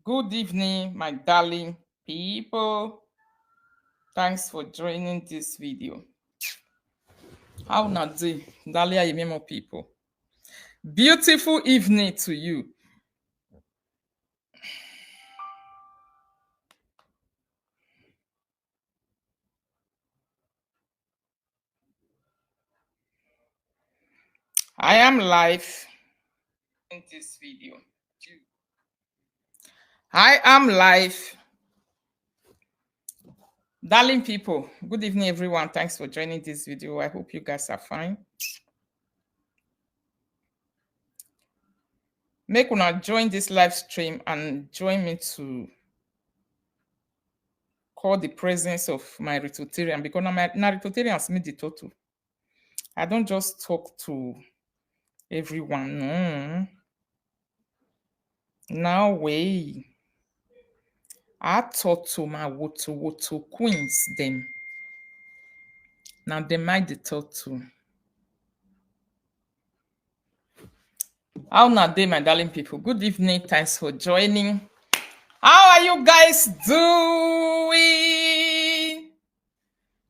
Good evening, my darling people. Thanks for joining this video. How na day, Rita Ayemiomo people? Beautiful evening to you. I am live in this video. I am live. Darling people, good evening, everyone. Thanks for joining this video. I hope you guys are fine. Make una join this live stream and join me to call the presence of my Ritotarian because my Ritotarians meet the total. I don't just talk to everyone. No. Now way. I talk to my woto queens them. Now they might the talk to. How now day, my darling people? Good evening. Thanks for joining. How are you guys doing?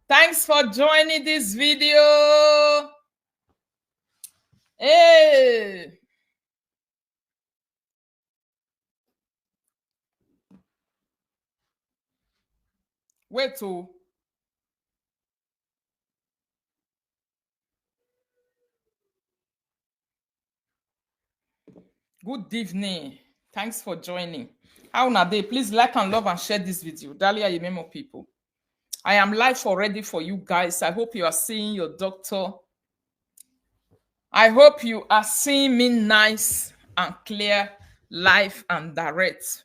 Thanks for joining this video. Hey. Wait to. Good evening. Thanks for joining. How na day? Please like and love and share this video. Rita Ayemiomo people. I am live already for you guys. I hope you are seeing your doctor. I hope you are seeing me nice and clear, live and direct.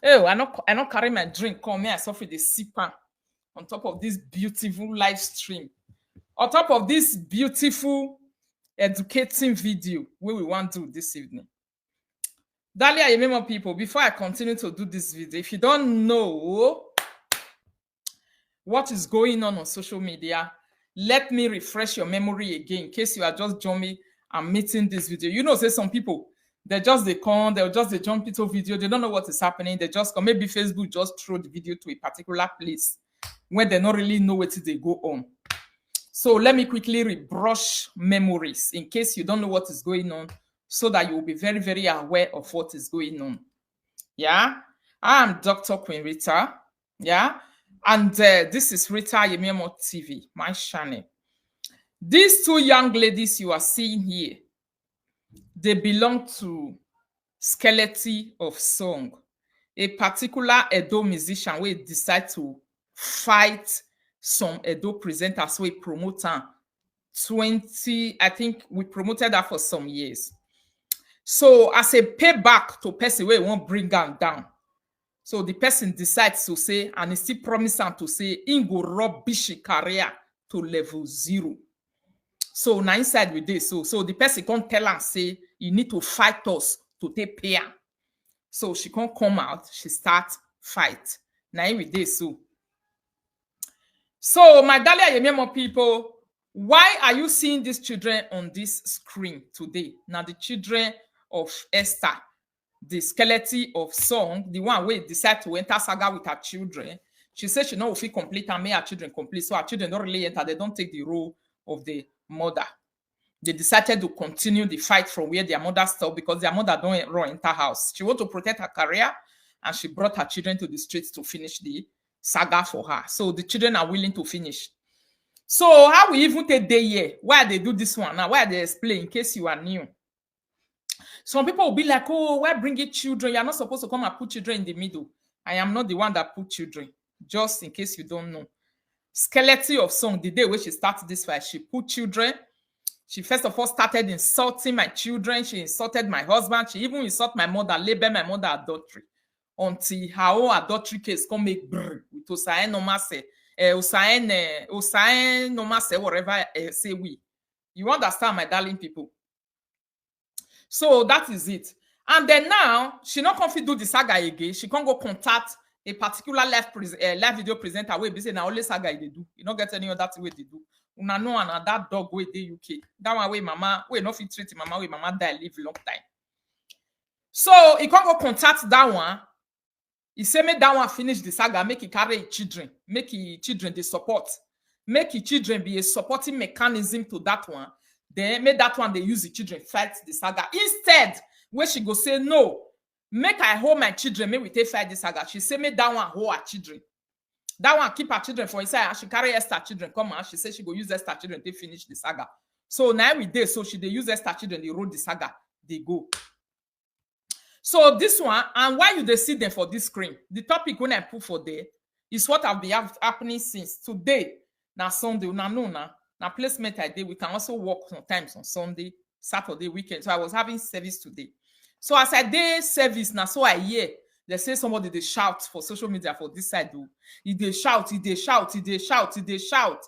Oh, I not carry my drink. Come here, I suffer the sipper on top of this beautiful live stream. On top of this beautiful educating video where we want to do this evening. Rita Ayemiomo people, before I continue to do this video, if you don't know what is going on social media, let me refresh your memory again in case you are just joining and meeting this video. You know, say some people, they'll just they jump into video, they don't know what is happening, they just come, maybe Facebook just throw the video to a particular place when they don't really know what they go on. So let me quickly rebrush memories in case you don't know what is going on, so that you will be very, very aware of what is going on. Yeah, I am Dr. Queen Rita. Yeah, and this is Rita Ayemiomo TV, my channel. These two young ladies you are seeing here, they belong to Skeleton of Song, a particular Edo musician who decide to fight some Edo presenters who promote 20, I think we promoted that for some years. So as a payback to person where won't bring them down. So the person decides to say, and he still promise to say, in go rubbish career to level 0. So now inside with this, so the person can't tell and say, you need to fight us to take pay. So she can't come out, she start fight. Now with this, so my Rita Ayemiomo people, why are you seeing these children on this screen today? Now the children of Esther, the Skeleton of Song, the one who decide to enter saga with her children. She said she know if she complete and make her children complete. So her children don't really enter, they don't take the role of the mother. They decided to continue the fight from where their mother stopped because their mother don't run enter house. She want to protect her career and she brought her children to the streets to finish the saga for her. So the children are willing to finish. So how we even take day here? Why they do this one now? Why they explain in case you are new? Some people will be like, oh, why bring it children? You're not supposed to come and put children in the middle. I am not the one that put children, just in case you don't know. Skeleton of Song, the day where she started this fight, she put children. She first of all started insulting my children. She insulted my husband. She even insulted my mother, labeled my mother adultery. Until her own adultery case come make brr with Osaen no say, Osaen no say whatever say we. You understand, my darling people? So that is it. And then now, she not confident do the saga again. She can't go contact a particular live video presenter where be say now only saga they do. You don't get any other way they do. Una know and that dog way the UK. That one way mama, we not fit treat mama way mama die live long time. So he can't go contact that one. He say make that one finish the saga, make he carry his children, make his children the support, make his children be a supporting mechanism to that one. Then make that one they use the children fight the saga. Instead, where she go say no, make I hold my children, make we take fight the saga. She say make that one hold her children. That one keep her children for inside and she carry Esther children come and she say she go use Esther children to finish the saga. So now we dey, so she dey use Esther children, they roll the saga, they go. So this one, and why you they see them for this screen? The topic when I put for there is what have been happening since today. Now Sunday, now placement I did. We can also work sometimes on Sunday, Saturday, weekend. So I was having service today. So as I did service, now so I hear they say somebody they shout for social media for this side. Do they shout, they shout, they shout, they shout.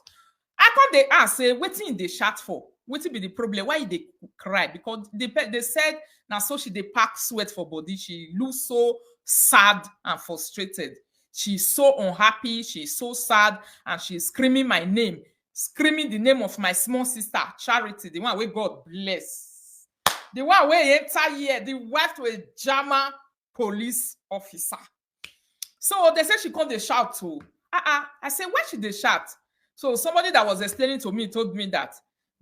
I can't they ask say what thing they shout for? What be the problem? Why they cry? Because they said now so she they pack sweat for body. She looks so sad and frustrated. She's so unhappy. She's so sad and she's screaming my name, screaming the name of my small sister Charity, the one where God bless, the one where enter here, the wife to a German police officer. So they said she come they shout too. I said why should they shout? So somebody that was explaining to me told me that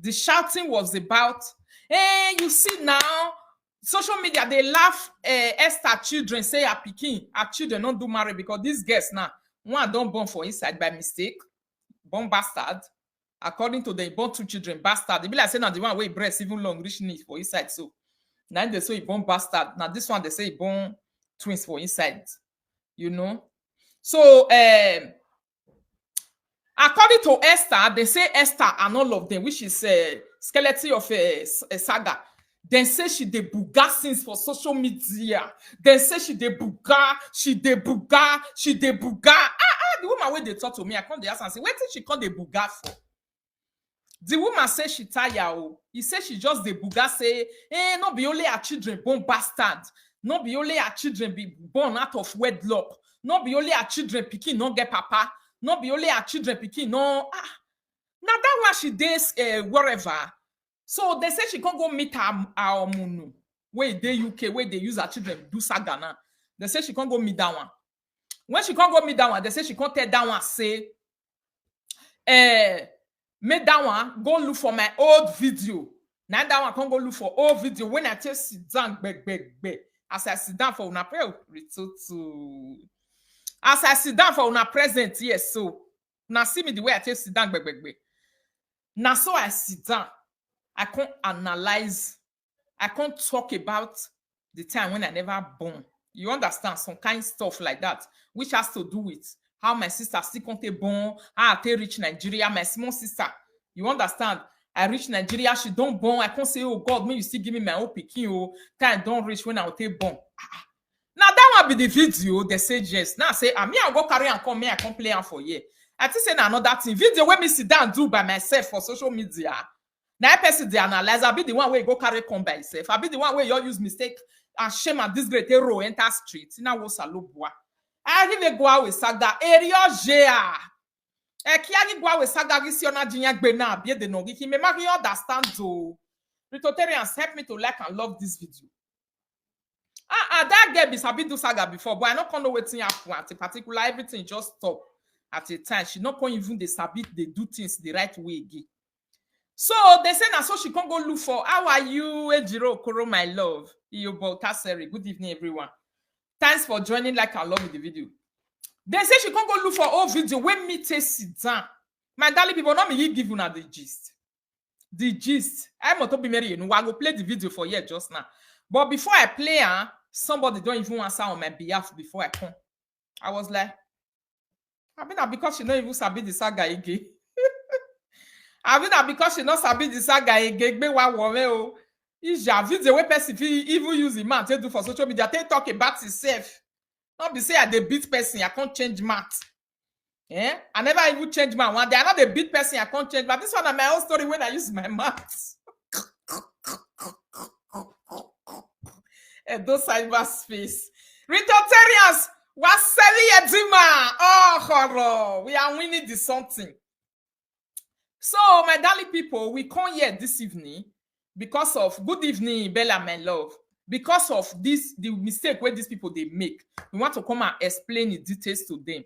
the shouting was about, hey, you see now, social media, they laugh Esther children, say her pikin, her children don't do marry because these girls now, one don't born for inside by mistake, born bastard. According to the born two children, bastard. They be like saying now the one way breast even long, rich need for inside. So now they say he born bastard. Now this one they say he born twins for inside. You know? So according to Esther, they say Esther and all of them, which is a skeleton of a saga. They say she de buga since for social media. They say she de buga, she de buga, she de buga. The woman when they talk to me, I come to ask and say, what did she call the buga for? The woman say she tired. He say she just the buga say, no be only her children born bastard. No be only her children be born out of wedlock. No be only her children pikin no get papa. No be only her children pikin no. Now that one she days wherever. So they say she can't go meet her munu. Where they UK, where they use her children do saga now. They say she can't go meet that one. When she can't go meet that one, they say she can't tell that one say, make that one go look for my old video. Now that one can't go look for old video. When I tell sit down, beg. As I sit down for una prayer, as I sit down for una present, yes, so now see me the way I tell sit down, beg. Now so I sit down. I can't analyze. I can't talk about the time when I never born. You understand? Some kind of stuff like that, which has to do with how my sister still can't born, how I reach Nigeria, my small sister. You understand? I reach Nigeria, she don't born. I can't say, oh God, may you still give me my own pikin, oh, time don't reach when I will take born. Now that one be the video. They say yes. Now I say, me I'll go carry and come here, I can't play am for you. I think say another thing. Video where me sit down do by myself for social media. Now, person they analyze, I'll be the one where you go carry come by yourself. I'll be the one where you use mistake and shame and disgrace hero enter street. Now what's a low boy? I really go out with saga area jea. Kiagi go out with saga gisiona jinya gbena be the nogi. He may make you understand to Ritotarians help me to like and love this video. That girl be sabi do saga before, but I not know waiting happen at a particular everything just stop at a time. She not can even they sabi they do things the right way again. So they say now so she can't go look for how are you, Ejiro Koro, my love. Good evening, everyone. Thanks for joining like and love with the video. They say she can't go look for all video when me take sit down. My darling people, not me give you now the gist. The gist. I'm not to be married. No, I go play the video for you just now. But before I play, somebody don't even answer on my behalf before I come. I was like, I mean, because she don't even sabi the saga again. I mean that because she not sabi the saga again, is your video where person even use the man to do for social media. They talk about himself. Not be say I the beat person, I can't change math. I never even change my one. They are not the beat person, I can't change. But this one is my own story when I use my math. Those cyberspace. Ritotarians, what's selling Edima? Oh, horror. We are winning this something. So, my darling people, we come here this evening because of good evening, Bella, my love. because of this, the mistake where these people they make. We want to come and explain the details to them.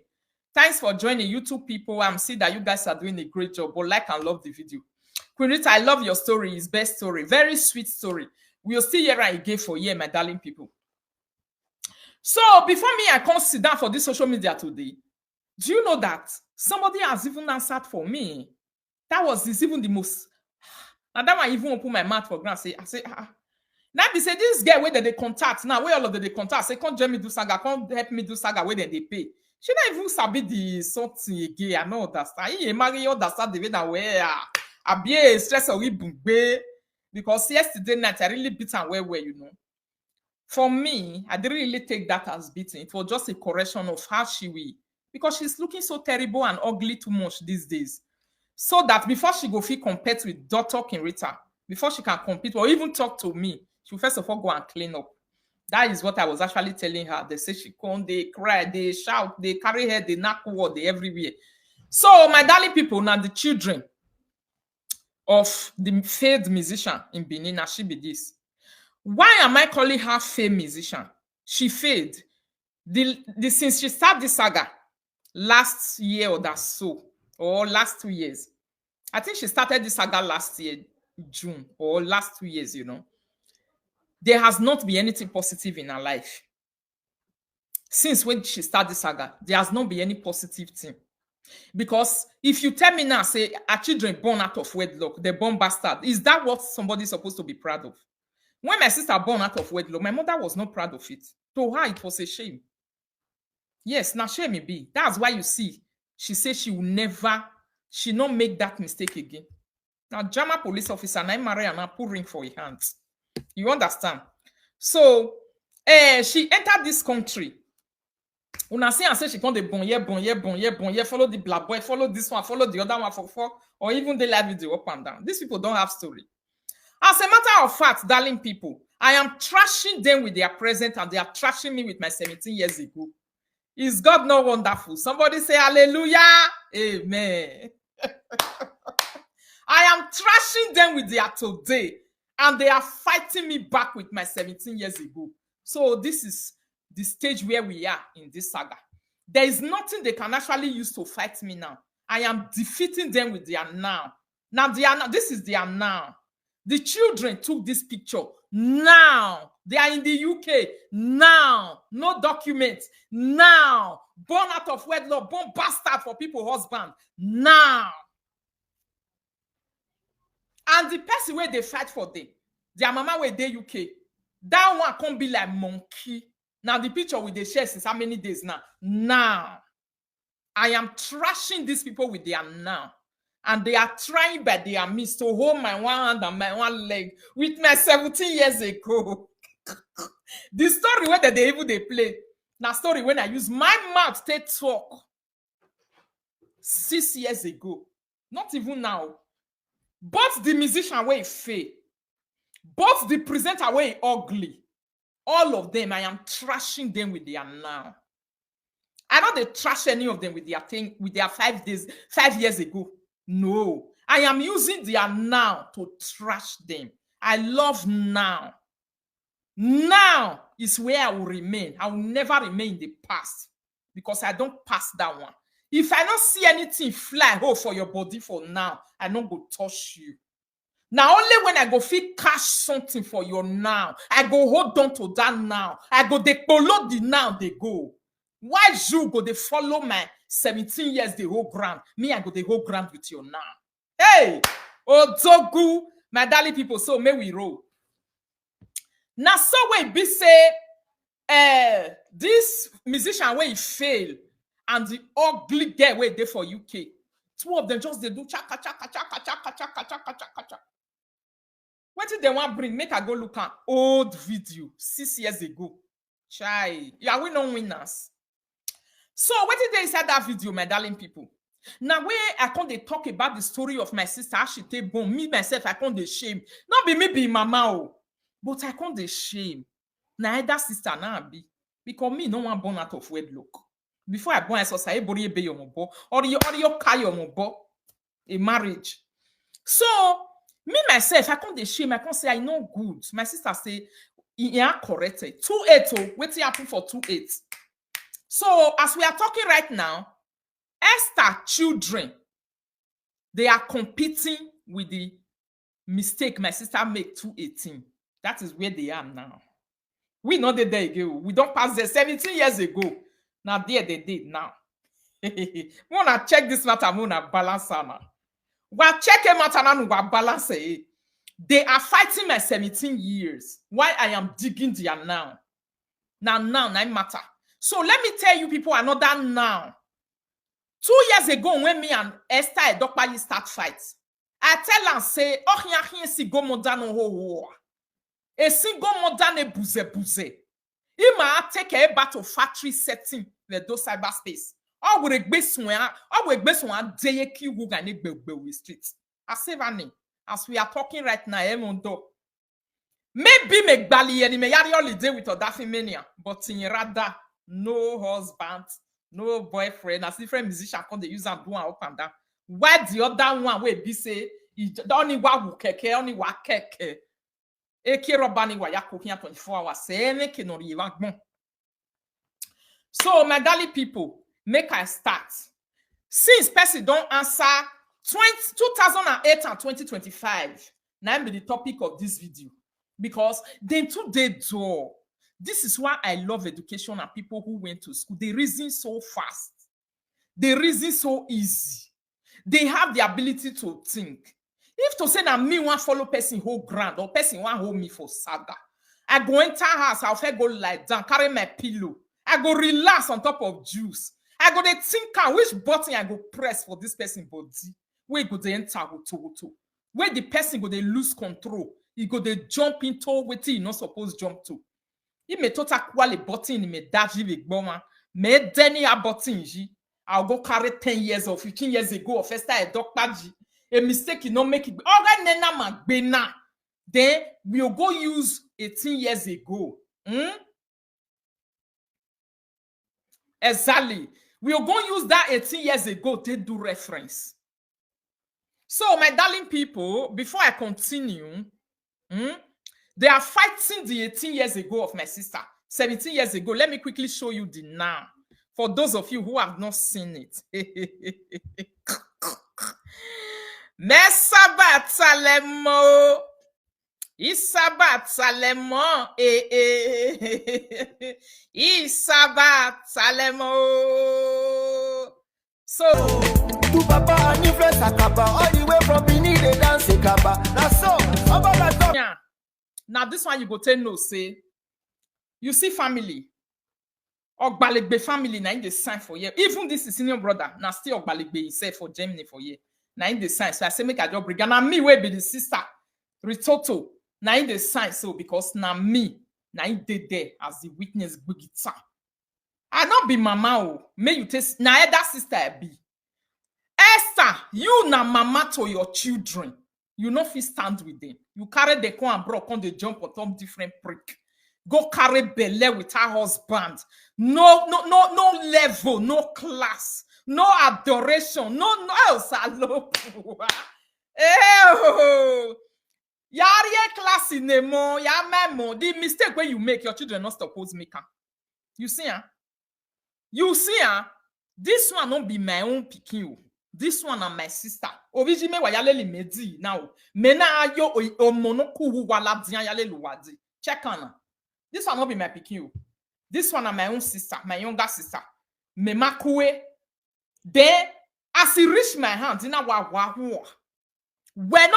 Thanks for joining, YouTube people. I'm seeing that you guys are doing a great job. But like and love the video. Queen Rita, I love your story. It's best story. Very sweet story. We'll see here again for you, my darling people. So before me, I can't sit down for this social media today. Do you know that somebody has even answered for me? That was even the most. And that one even open my mouth for granted. I say, now they say this girl where they contact now, where all of them they contact, say, can't join me do saga, can't help me do saga where they pay. She not even sabi the something again. I know understand. He marry understand the way that where I be stress or because yesterday night I really beat and well, you know. For me, I didn't really take that as beating. It was just a correction of how she will. Because she's looking so terrible and ugly too much these days. So that before she go feel compete with Dr. Rita, before she can compete or even talk to me, she will first of all go and clean up. That is what I was actually telling her. They say she come, they cry, they shout, they carry her, they knock word, they everywhere. So my darling people, now the children of the failed musician in Benin, now she be this. Why am I calling her failed musician? She failed. Since she started this saga last year or that so, or last 2 years. I think she started this saga last year, June, or last 2 years, you know. There has not been anything positive in her life. Since when she started this saga, there has not been any positive thing. Because if you tell me now, say, our children born out of wedlock, they're born bastard, is that what somebody's supposed to be proud of? When my sister born out of wedlock, my mother was not proud of it. To her, it was a shame. Yes, now shame it be. That's why you see, she says she will never, she not make that mistake again. Now, Jama police officer, and I marry and I put ring for her hands. You understand? So, she entered this country. Una see and say she come the bon yeah, follow the black boy, follow this one, follow the other one for or even the live video up and down. These people don't have story. As a matter of fact, darling people, I am trashing them with their present and they are trashing me with my 17 years ago. Is God not wonderful? Somebody say hallelujah. Amen. I am trashing them with their today and they are fighting me back with my 17 years ago. So this is the stage where we are in this saga. There is nothing they can actually use to fight me now. I am defeating them with their now. Now, this is their now. The children took this picture now. They are in the UK now. No documents now. Born out of wedlock, born bastard for people husband now. And the person where they fight for them, their mama where they UK, that one can't be like monkey. Now the picture with the share since how many days now? Now. I am trashing these people with their now. And they are trying by their means to hold my one hand and my one leg with my 17 years ago. The story where they even they play. Now story when I use my mouth to talk 6 years ago. Not even now. But the musician way fail. Both the presenter way ugly. All of them, I am trashing them with their now. I don't trash any of them with their thing, with their 5 years ago. No, I am using their now to trash them. I love now. Now is where I will remain. I will never remain in the past because I don't pass that one. If I don't see anything fly for your body for now, I don't go touch you. Now only when I go feel cash something for your now, I go hold on to that now. I go they follow the now they go. Why you go they follow my 17 years the whole ground? Me, I go the whole ground with you now. Hey, Otogu, my darling people, so may we roll. Now, so we be say, this musician where he fail and the ugly girl where they for UK. Two of them just they do chaka chaka chaka chaka chaka chaka chaka. What did they want bring? Make I go look at old video 6 years ago. Chai, yeah, we no winners. So what did they say that video, my darling people? Now where I can't they talk about the story of my sister, how she take born, me myself, I can't they shame. Not be me be mama, but I can't they shame. Now either sister now be because me no one born out of wedlock. Before I born, I saw say body be your mobo or your car your mobo a marriage. So me myself, I can't they shame. I can't say I know good. My sister say Yeah, correct. 2-8. Wait till happen for 2-8. So as we are talking right now, Esther children, they are competing with the mistake my sister made 2-18. That is where they are now. We know that there again. We don't pass there 17 years ago. Now there they did now. We wanna check this matter. We wanna balance now. We check a matter now. We balance it. They are fighting my 17 years. Why I am digging there now. Now, matter. So let me tell you people another now. 2 years ago, when me and Esther edokpayi start fight, I tell her, say, oh, here si go modano ho. A single modane buze. Ima take a battle factory setting the do cyberspace. Or would a base one day ki wugane be street. I say name. As we are talking right now, Emondo. Maybe make Bali and me yari holiday with Odafi mania, but in rather no husband, no boyfriend. As different musicians come they use and do up and down. Why the other one way be say only wa keke, only wa keke. Eke robani wa yako here 24 hours. Say make no bon. So my darling people, make I start. Since person don't answer 2008 and 2025, now be the topic of this video. Because then today, this is why I love education and people who went to school. They reason so fast. They reason so easy. They have the ability to think. If to say that me want follow person whole grand or person want hold me for saga, I go enter house, I'll go lie down, carry my pillow. I go relax on top of juice. I go dey think which button I go press for this person body. Where go they enter to where the person go they lose control. He go they jump into what he not supposed jump to. He may total quality button in me daji big bomber. Me deni a button ji. I'll go carry 10 years or 15 years ago of esther edokpayi. A mistake you not make it. All right, nena man bena. Then we'll go use 18 years ago. Exactly. We'll go use that 18 years ago to do reference. So, my darling people, before I continue, they are fighting the 18 years ago of my sister. 17 years ago. Let me quickly show you the now. For those of you who have not seen it. Mesabat Salemo. Isabat Salemo. Isabat Salemo. So to Papa and influence Akaba all the way from Benin they dance Akaba. That's so. Yeah. Now this one you go tell no say. You see family. Ogbalegbe family na in the sign for you. Even this is senior brother. Now still Ogbalegbe himself for Germany for you. Now in the sign. So I say make a job bring. Now me will be the sister. Ritoto. Now in the sign. So because now me. Now in the there as the witness guitar. I not be mama. May you taste. Now that sister I be. Esther, you na mama to your children. You not fit stand with them. You carry the con and bro on the jump on top different prick. Go carry belle with her husband. No level, no class, no adoration, no salo. Yari class in the mo, ya memo. The mistake when you make your children not supposed to make. You see, You see, this one don't be my own pikin. This one and my sister. Originally, wa yale li medi now. Mena ayo omonoku hu wala diyan yale luwadi. Check on. This one not be my pikin. This one and my own sister, my younger sister. Me makwe. Then, as he reach my hand, when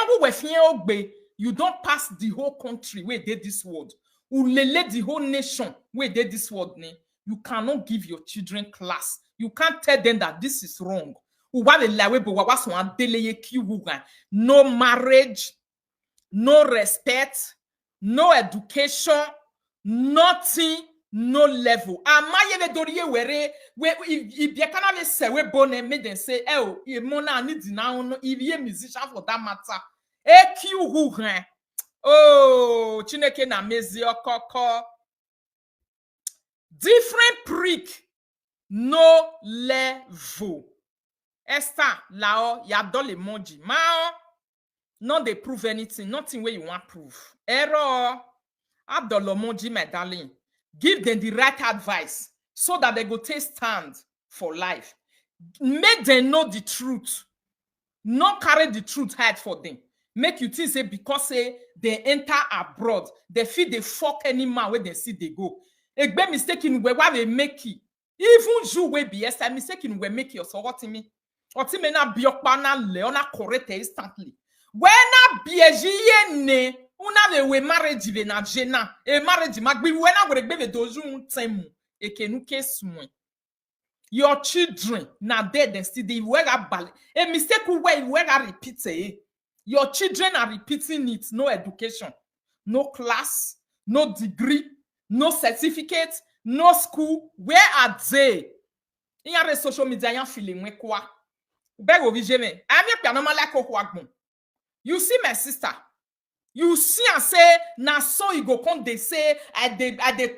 you don't pass the whole country where they this world. Ulele the whole nation where they this world. You cannot give your children class. You can't tell them that this is wrong. No marriage, no respect, no education, nothing, no level. Amaye doriye were if you cannot say we bonne made them say oh mona need now if you musician for that matter. Oh chineke na mezi okoko. Different prick, no level. Esther, Lao, Yadol emoji. Mao, not they prove anything, nothing where you want proof. Error. Abdolomoji, my darling, give them the right advice so that they go take stand for life. Make them know the truth. Not carry the truth hide for them. Make you think say because say they enter abroad, they feel they fuck any man where they see they go. Egbe mistaken where they make it. Even you will be Esther mistaken where make it. So what me? What me na biokpa na le ona correct instantly. When na bieji ne una le we marriage ve na jena e marriage magbi when na we gbe dozu ntemu e kenu kesumwe. Your children now dead and still they were a mistake where you were repeating. Your children are repeating it. No education, no class, no degree, no certificate, no school. Where are they? In your social media, you're feeling me quoi? Bego vijeme. I'm your piano like Koko. You see my sister. You see and say na so you go come they say I they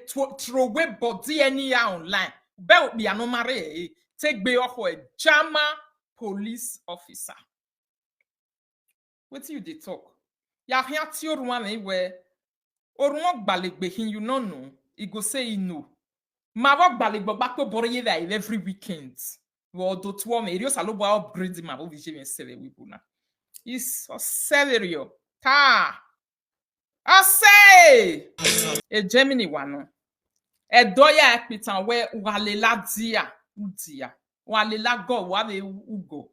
throw away body anyhow online. Bel be anomare take be off a Jama police officer. What you dey talk? Ya here ti one where or won't balik behin you no know. He go say he know. Ma work balik but back to borrow there every weekend. Well, do two me rio salobo upgrade my ovi je seve we buna. Is severio. Ta. I say a Germany one. E doya ekpitan we walela dia udia. Walela go wale ugo.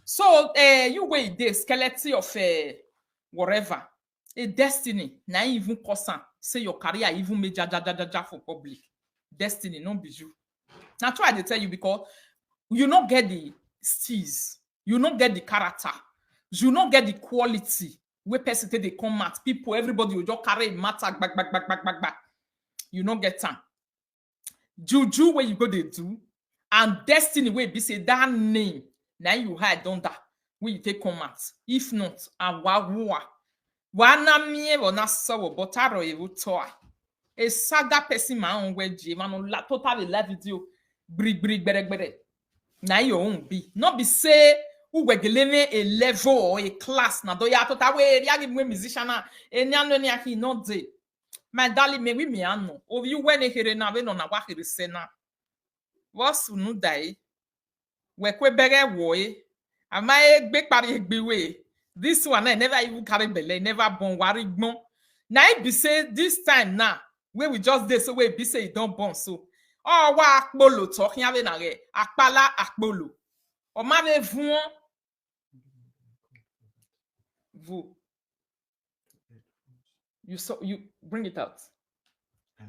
So you wait the skeleton of whatever. A destiny. Na even person say your career even make ja for public. Destiny, no be you. Now try to tell you because you not get the steez, you not get the character, you not get the quality. Where person they come at people, everybody will just carry matter back. You not get time. Juju where you go they do, and destiny where be say that name. Now you hide on that where you take come at. If not, wana mie wana sawo botaro evu toy. A saga person my own way man la totally live video brig bere. Now your own be not be say who we gelene a level or a class na do ya total way ya give me musician na enya no he not dey. My darling me we me ano. O you when e here na we no na wa here se na. What's no die? We kwe bere woe. Am I big party egbewe? This one I never even carry belle, never born worry gbon. Now it be say this time now, where we just dey so we be say it don't born so. Oh wa akpolo talking ave na re. Akpala akpolo. O ma ve vuon. Vous. You bring it out. I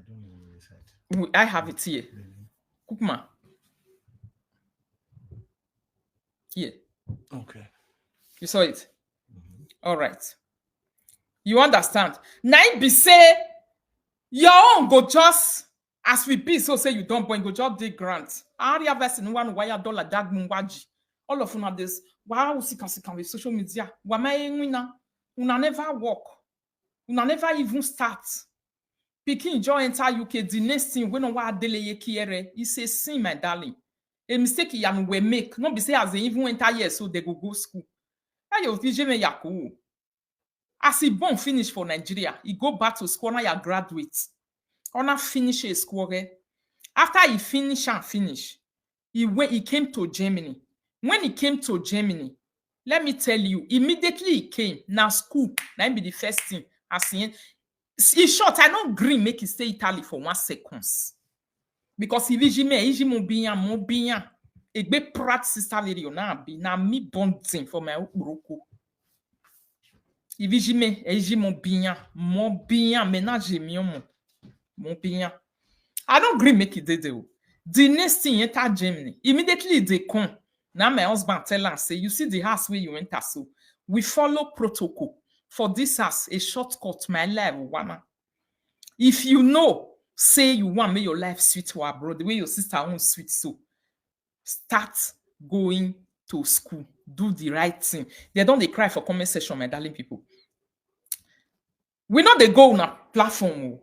don't know where it's at. I have it here. Cookma. Here. Okay. You saw it? All right. You understand? Now it be say your own go just as we be so say you don't born go just dig grant. Area verse in one wire dollar dag mwaji. All of una this wow can with social media. Una never work. Una never even start. Pikin jo enter UK the next thing when wa delay kiere. It's a sin, my darling. A mistake you we make. Not be say as they even enter here so they go school. Ayo vijeme yaku. As he born finish for Nigeria, he go back to school now ya graduate. Ona finish his school. After he finish, he came to Germany. When he came to Germany, let me tell you, immediately he came. Now school, that be the first thing. As in short, I don't agree make he stay Italy for 1 second. Because he mo bien. Egbe prat sister video na bi na mi bon thing for my Aproko. Ivijime mo bien ménage mion mon bien. I don't agree make it dey. The next thing enter Germany. Immediately they come. Now my husband tell am say you see the house where you enter so. We follow protocol. For this house, a shortcut my life wanna. If you know, say you want make your life sweet to abroad, the way your sister own sweet so. Start going to school. Do the right thing. They don't cry for comment section, my darling people. We know they go on a platform.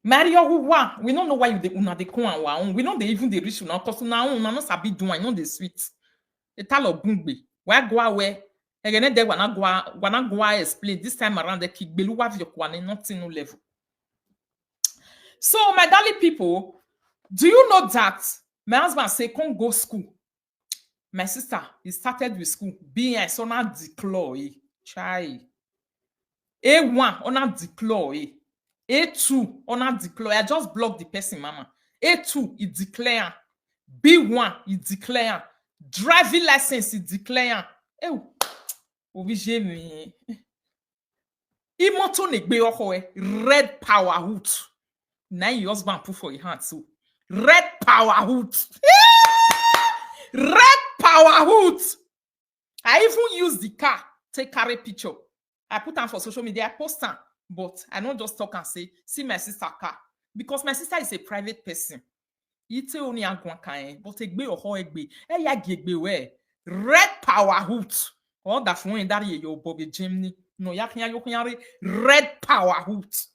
Mario who want. We don't know why you they come on our own. We know they even they reach now because now on not sabi do I know the sweet. The talo bungbe. Why go away? Again, they wanna go explain this time around the kick below have your kwane not in no level. So, my darling people, do you know that my husband say, "Can't go school." My sister, he started with school. Being so now deploy. Chai. A1 on a deploy. A2 on a deploy. I just block the person, mama. A2, he declare. B1, he declare. Driving license, he declare. Oh, obligé me. Imoto negbe ohoe. Red power hoot. Now your husband put for your hand too. Red power hoot. Red power hoot. I even use the car take carry picture. I put them for social media. I post them, but I don't just talk and say, "See my sister car," because my sister is a private person. Ite only agwan kain, but egbe oho egbe. E ya gegbe we. Red power hoot. All that phone that your Bobby Jimny. No ya red power hoot.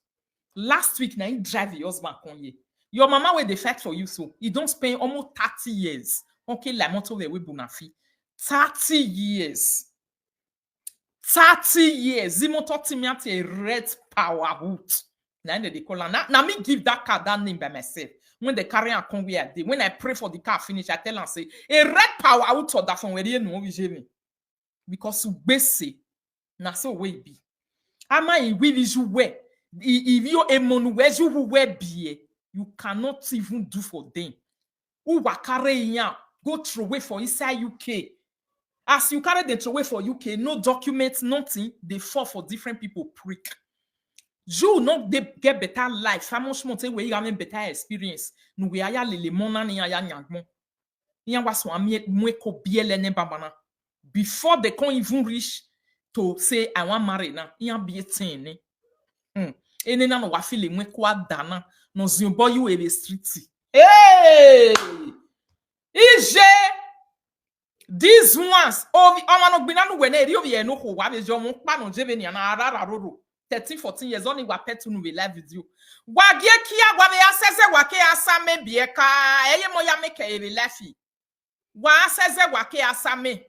Last week, now you drive your husband konye. Your mama will dey fight for you, so you don't spend almost 30 years. Okay, la moto we bunafi. 30 years. 30 years. Zimoto timiate a red power hoot. Now they call her. Now me give that car that name by myself. When they carry a conway a day, when I pray for the car finish, I tell and say, a red power hoot or that from where you know me. Because you base na so we be. Ama in will you wear. If you a mon where's you wear be, you cannot even do for them. Who wa carry ya go through away for inside UK. As you carry them through away for UK, no documents, nothing. They fall for different people prick. You know they get better life. How much more where you have better experience? No we aya lele mona ni aya nyagmo. Yan was one mweko biele ne babana. Before they can't even reach to say I want marry now. Yan be 10. Ene na no wa feel mweko dana no zimbo you e street. Hey! Ije these ones ovi omano gbinanu we na eri ovi eno ko wa be jo mo pa no jebe ni na arara roro 13 14 years only wa pet no we live video wa gie kia wa be asese wa ke asame bie ka eye mo ya make e life wa asese wa ke asame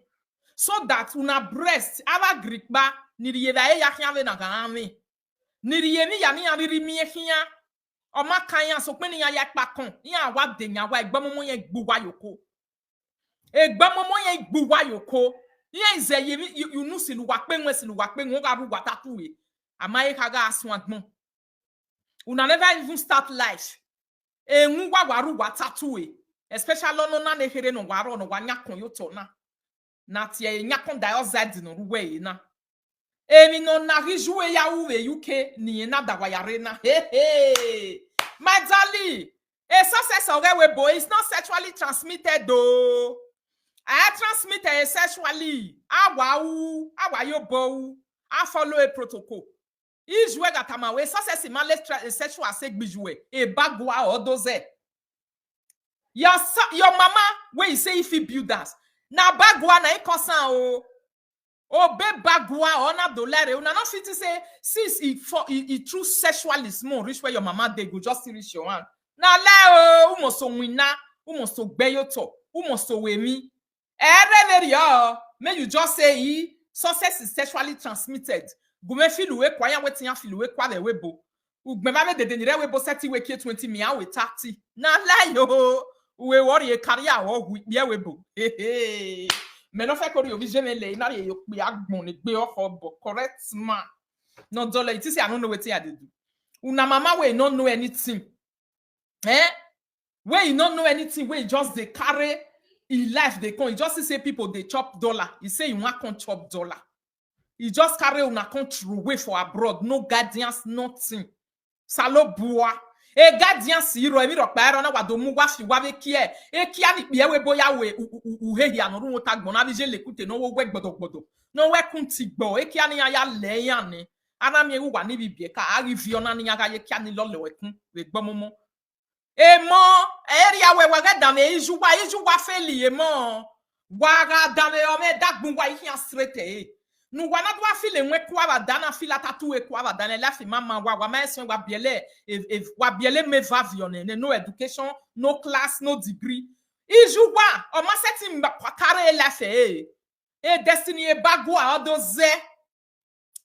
so that una breast aba grikba ni riye da e ya hia we na kan me ni riye ni ya ni ariri mi hia o ma kan ya so pe ni ya pa kan ya wa de nya wa egbamomo yen gbuwa yoko egbamomo yen gbuwa yoko yen ze you nu sinu wa pe nwe ga ru wa tatu we amaye kaga asun agbon una never even start life enwu wa ru wa tatu we especially no na nehere no waro no wa nyakon yoto na tie nyakon dioxide no ruwe na emi no na rijuwe ya uwe UK ni na dawa yare na hey my darling a success we boy is not sexually transmitted though. I transmitted sexually. Awa yo bo. I follow a protocol. Ijwe gatama we success in my sexual segbijwe. E bagwa or doze. Your mama when you say if you build us. Na bagwa na e konsan o. Obe bagwa ona dollar. Una not fit to say since it true sexualism reach where your mama they go just reach your hand. Na la o umoso wina, umoso gbeyoto, umoso wemi. May you just say success is sexually transmitted. Gume filuwe kwa ya wetin ya filuwe kwa le webo. Ugmema de denire webo 30 we 20 mi awe 30. Na la yo we worry e career wo ye webo. Me no fe kori obi jemele na ye yo pe agbon ni gbe oho correct man. No dollar it is I don't know wetin I dey do. Una mama we no know anything. Where you don't know anything, where you just they carry in life they come. You just say people they chop dollar. You say you want to chop dollar. You just carry on a country away for abroad. No guardians, nothing. Salo bua. E guardians hero emi ro pa na wa do mu wa fi wa be kie. E kia ni pe we boya we uhehi anuru wo tagbon na bi je lekute no wo we gbodo. No we kun ti gbo. E kia ni ya le yan ni. Ana mi ewu wa ni bibie ka ari vi ona ni ya ga ye kia ni lo le we kun we gbo momo. Emo area we waga dame ijuwa feli emo waga dame ome dagbun wa ihe straight nu wana do afile nwe kwa ba dana fila tatu e kwa ba dana la fi mama wa ma eson wa biele me vavion no education no class no degree ijuwa o ma setting kare la fe e destiny e bagwa odoze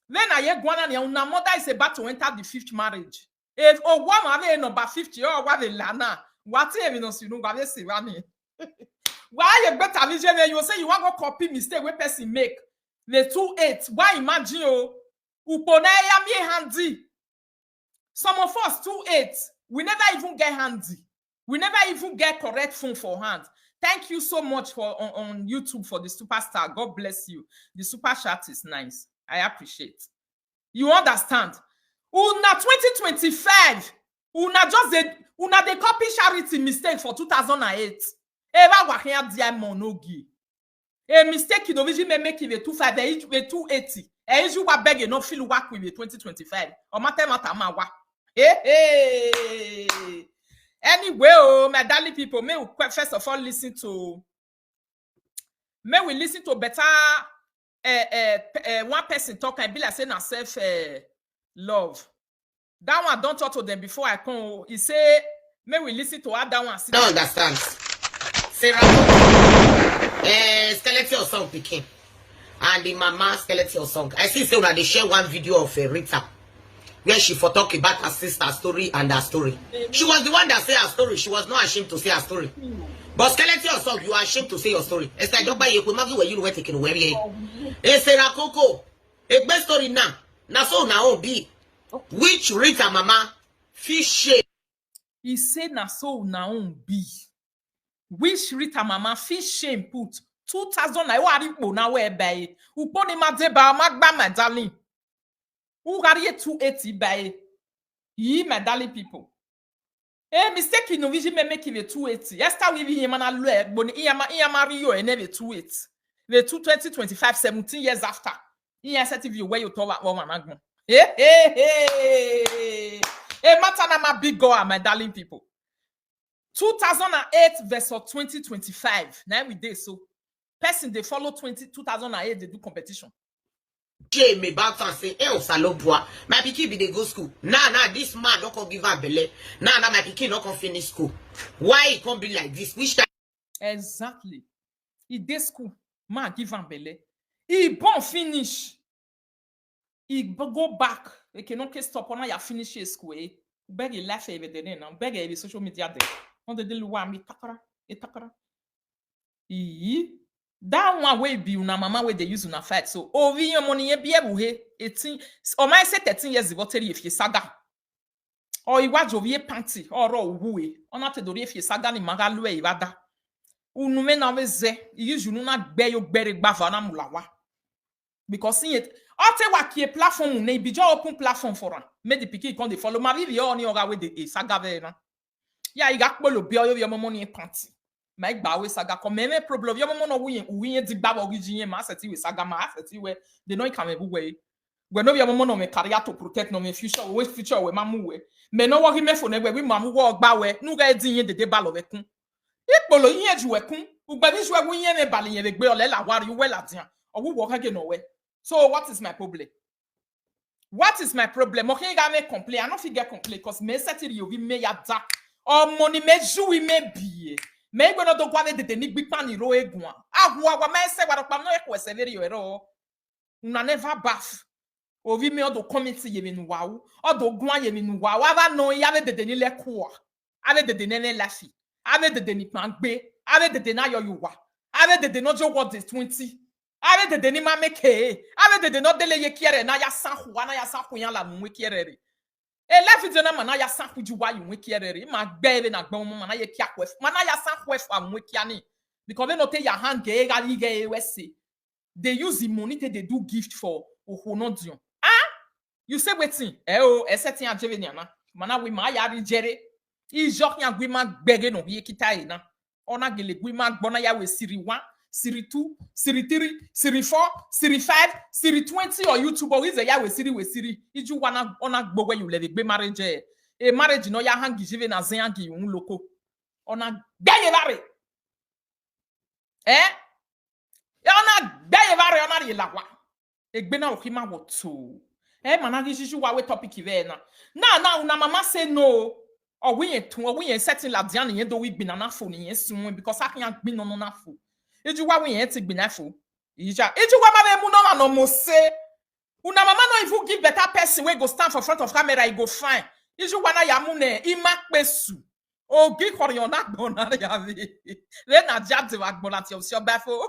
when aye gwana ni una mother is about to enter the 5th marriage If one have number 50 or what the lana, what even no sinu what they say running. Why you better vision you say you want to copy mistake where person make the 28. Why imagine you upona ya me handy. Some of us 28, we never even get handy. We never even get correct phone for hand. Thank you so much for on YouTube for the superstar. God bless you. The super chat is nice. I appreciate. You understand? Una 2025. Una just the copy charity mistake for 2008. Eva wakia diamond nogi. A mistake in origin may make it a 25, a 280. And you were begging no feel work with 2025. Or matema. Hey. Anyway, my darling people, may we first of all listen to better one person talk and be like saying self love. That one don't talk to them before I come. He say, may we listen to her that one. Don't understand. Sarah, skeleton song picking, and the mama skeleton song. I see say when they share one video of Rita, where she for talk about her sister's story and her story. She was the one that said her story. She was not ashamed to say her story. But skeleton song, you are ashamed to say your story. Esther, edokpayi, you could where you were taking away. Sarah Koko, a best story now. Now so now be which Rita mama fish shape. He said na so now be which Rita mama fish shame put 2000 na wari na we buy. Uponi madeba magba my darling. Who got 280 by ye, my darling people? Mistake in vision may make it 280. Esther we be man alwe, but marry you and never 28. The 2025, 17 years after. He said if you where you talk about woman agmo. Hey, matter na my big girl, my darling people. 2008 versus 2025. Now we day so. Person they follow 2008, they do competition. Me back and say, salobua. My pikin be they go school. Nah, this man not gonna give her belly. Nah, my pikin not gonna finish school. Why it can't be like this? Which time? Exactly. He did school. Man give him belly. He bon finish. He go back. He cannot stop on ya finish his school. Beg he laugh every day now. Beg he social media there. On the little one, takara. That one way be una mama where they use una fight. So over your money be able he 18 or my say 13 years ago tell you if you saga. Or you watch over panty or wooey. Or not to if you saga ni magalwe ivada. Unume na weze use you not bear your berry bavana mulawa. Because see it. I'll tell what ki platform ne be just open platform for her. Make the pikin come they follow my video on your way the saga there. Yeah, you got bolo be your money panty. Mike Bawe saga come me problem. Your mama no we di baba origin ma aseti we saga ma aseti we they know come everywhere. We know your mama no me career to protect no me future we mamu we. Me no worry me for ne we mamu wo gba we nu ga din yin dede balo we kun. Ipolo yin eju we kun. Ugba bi so we yin me bale yin we gbe ole la wari we la dian. Owo wo ka ge no we. So what is my problem? What is my problem? Okay, ga me complain. I no fit get complain cause me set you we me ya da. O money me ju we me biye. Me go no do kwa de ni gbi pan ro egun agwo agwa me se wa do pam no e ko severe yo ero una never bath ovi me odo committee ye mi wa wo odo gun ye mi nu wa wa no ya be de ni le ko ave de ne lafi ave de ni pan gbe ave de na yo yu wa ave de no jo what is 20 ave de ni ma meke ave de no dele ye kiere na ya san ho na ya san ho yan la mu kiere re. E la video na mana ya san kuju wa yu wekierere ma gbe na gbon mo mana ye kia kwef mana ya san kwef am wekiani because they no take your hand ge ga lige wese they use the money they do gift for ohonodion you say wetin esetin ajeve na mana we ma ya rijere I jok nya gwi ma gbege no ye kita e na ona gele gwi ma gbona ya we siri 1 Siri 2, Siri 3, Siri 4, Siri 5, Siri 20 or YouTube or is a ya we Siri. Iju wana ona gbowe you leve be marriage. A marriage no ya hangi jive na zengi un loko. Ona beye vare. Ona beye vare ona ye lawa. Egbe na okima wotu. Managi jiju wa we topic ive na. Na una mama say no. Or we ain't setting la diane yen do we binana phone yen soon because I can't be no na phone. Eju wa we yen tik binafo. Eju wa ma be mu no no mo say. Una mama no if you give better person we go stand for front of camera, you go fine. Iju wana yamune imakpesu. Ogi koryona gbona yavi. Then a jab de wagbona ti osio bafo.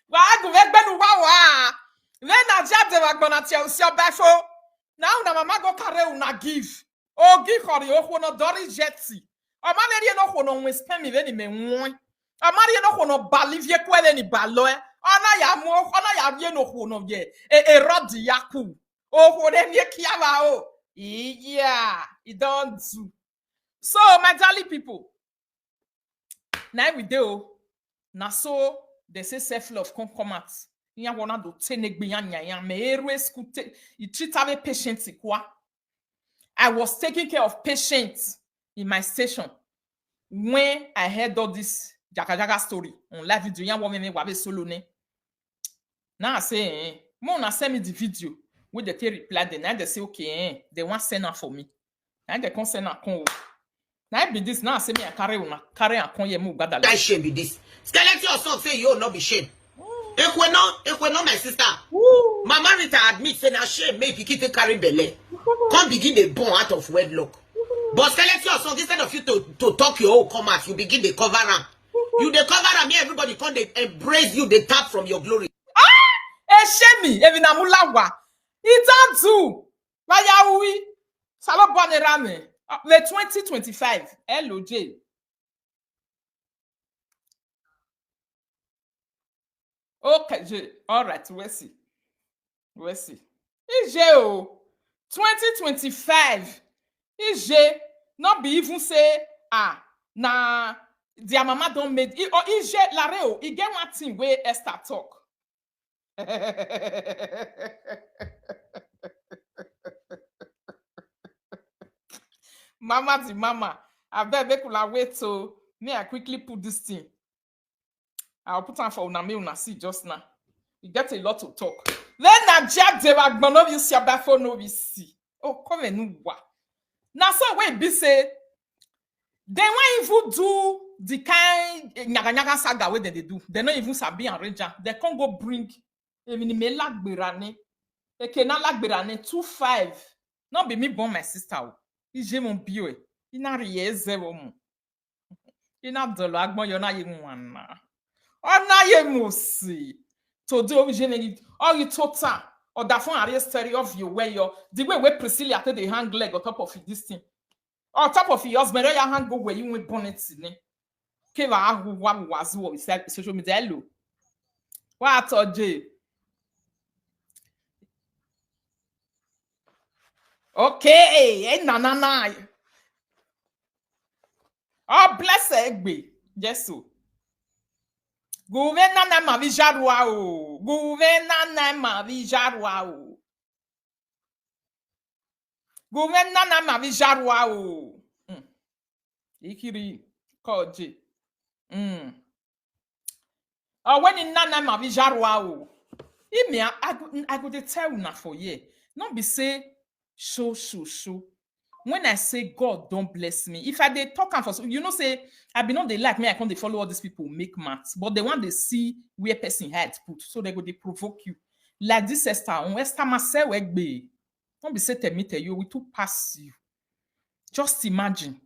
Wa gu vegbenu wawa. Then a jab de wagbona ti osio bafo. Now na mama go carry una give. Ogi koryo no dori jeti. Amari no kono wespe mi veni me won. Amari no kono balivie kwele ni baloe. Ona ya mu ona ya vie no kono ye. E rodi yaku. O kone nie kiawa o. Yeah, it don't do. So my darling people. Now we do. Na so they say self-love come out. Nya wona do tenegbe yan me erwe skute. You treat avec patience quoi. I was taking care of patients in my station when I heard all this Jaka story on live video. Yan woman me wabe solo ne. Now I say, mo na send me the video with the they reply. Then they say, okay, they want send her for me. Now they can send her con. Now be this. Now I say me I carry a con ye mo gada. That shame be this. Skeleton or son say you will not be shame. Ekwe my sister. Woo. Mama Rita admit say na shame make you keep carry belle. Come begin the born out of wedlock. But skeleton or son, instead of you to talk your own come out, you begin the cover am. You the cover am, here everybody come they embrace you, they tap from your glory. Shemi evina mulawa. It don't do. Why we? Salo bonerame. Le 2025 LOJ. Okay, all right, we'll see. We'll see. Ije 2025. Ije not be even say na their mama don't made it or ije lareo. It get one thing where Esther talk. Mama, I bet they could wait so me I quickly put this thing. I'll put on for una see just now. You get a lot to talk. Then na jab de wagbono you see abafo no we see. Oh, come and wa. Now so we be say they won't even do the kind nyaga saga way they do. They don't even sabi arrange. They can't go bring me lagberane. Eke na lagberane 25. Not be me born my sister. Ije mon bio. Ina rieze wo mu. Ina dolo agbon yo na ye nwana. Ona ye musi. To do originally all you total or that phone are story of you where you the way Priscilla take the hang leg on top of this thing. On top of your husband, your hand go where you went bonnet ne. Keva ahu wa wazu we social media hello. What oje? Okay, na. Oh, bless egbe. Yes, so. Gouverneur na ma vie jarwa o. Gouverneur na ma vie jarwa o. Gouverneur na ma vie jarwa o. Ikiri koje. Oh, when in na ma vie jarwa o. Me I go to tell una for ye. Not be say show. When I say God don't bless me, if I dey talk am for you know say I be not they like me, I can't they follow all these people make maths, but they want to see where person head put, so they go they provoke you. Like this Esther, on Esther myself be. Don't be say tell you we too pass you. Just imagine,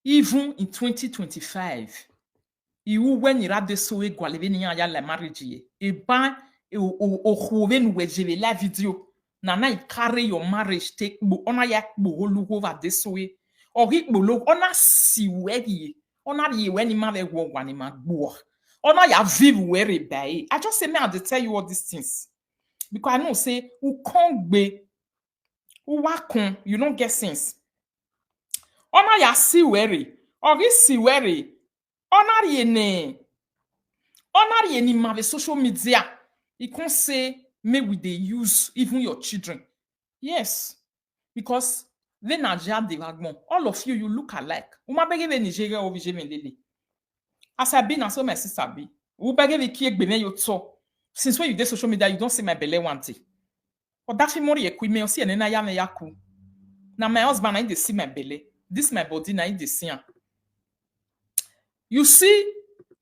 even in 2025, you when you have this so equality ya la marriage ye, e ban o we la video. Nana carry your marriage take bo ona ya bo look over this way or hit bo look ona si we ona ye when ma we wo wan ma gbo ona ya vive where by I just say me I dey tell you all these things because I know say who can't be who wakon you don't get sense ona ya si where or this si where ona ye ni ma ve social media you can say may we they use even your children. Yes. Because then all of you look alike. Uma bege ve Nigeria or lele. As I been and so my sister be. Ou bege ve kiek bene yo to. Since when you do social media, you don't see my belly one day. But that fi mori equipment, see and ya me yaku. Now my husband I dey see my belly. This my body na I dey see. You see,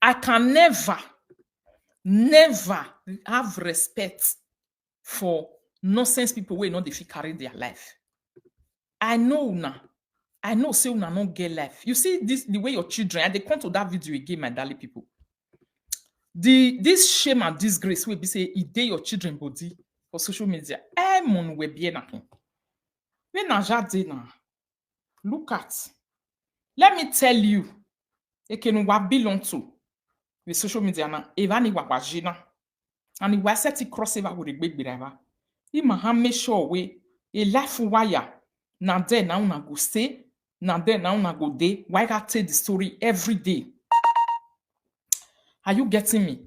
I can never have respect for Nonsense people wey no dey fit carry their life. I know una. I know say una no get life. You see this the way your children, and they come to that video again, my darling people. This shame and disgrace will be say it dey your children body for social media. Mon we bien nakin. We na jade na. Look at. Let me tell you. Ekenu wa belong to the social media na. Evani wa wajina. And he was set to cross over with a big driver. He ma make sure we a life wire. Now there now una go stay. Now there now una go day. Why I tell the story every day? Are you getting me?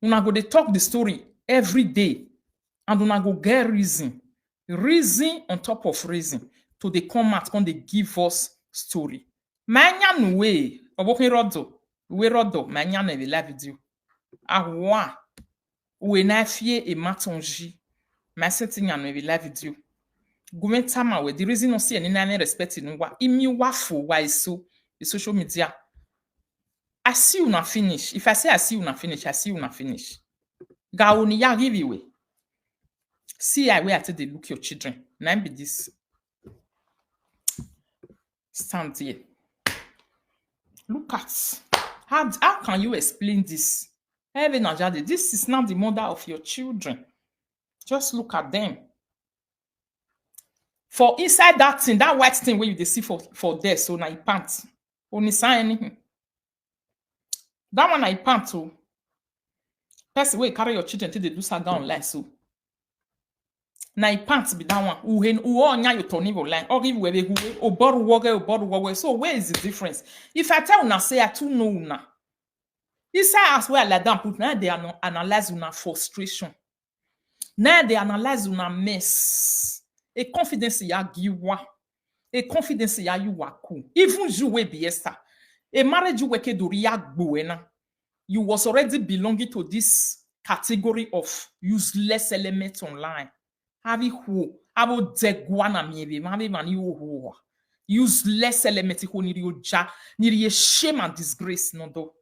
Una go dey talk the story every day. And una go get reason. Reason on top of reason. To dey come out when they give us story. Manya no way. Obokin rodo. We rodo. Manya no live video. Awa. Ou na fie e matonji. Ma setting no live video. Gumentama we the reason no see any nane respect no wa. Imi wafo wa iso. The social media. I see you not finish. If I say I see you not finish, I see you not finish. Gaoni ya give you way. See I where I tell they look your children. Now be this. Stand here. Look at. How can you explain this? Even Najadi, this is not the mother of your children. Just look at them. For inside that thing, that white thing where you see for there, so now you pants. Only sign anything. That one I pant to. Person way carry your children till they do sat down like so. Na pants be that one. Who onya you turn evil line. Or give we who o boru woge. So where is the difference? If I tell una say I too know una. This as well like that put now they analyze una frustration. Now they analyze una mess. A confidence ya giwa. A confidence ya you waku. Even you we be Esther. A marriage you weke doriya buena. You was already belonging to this category of useless elements online. Havi who abo degwana miebe mabe mani who useless elements who niri shame and disgrace no do.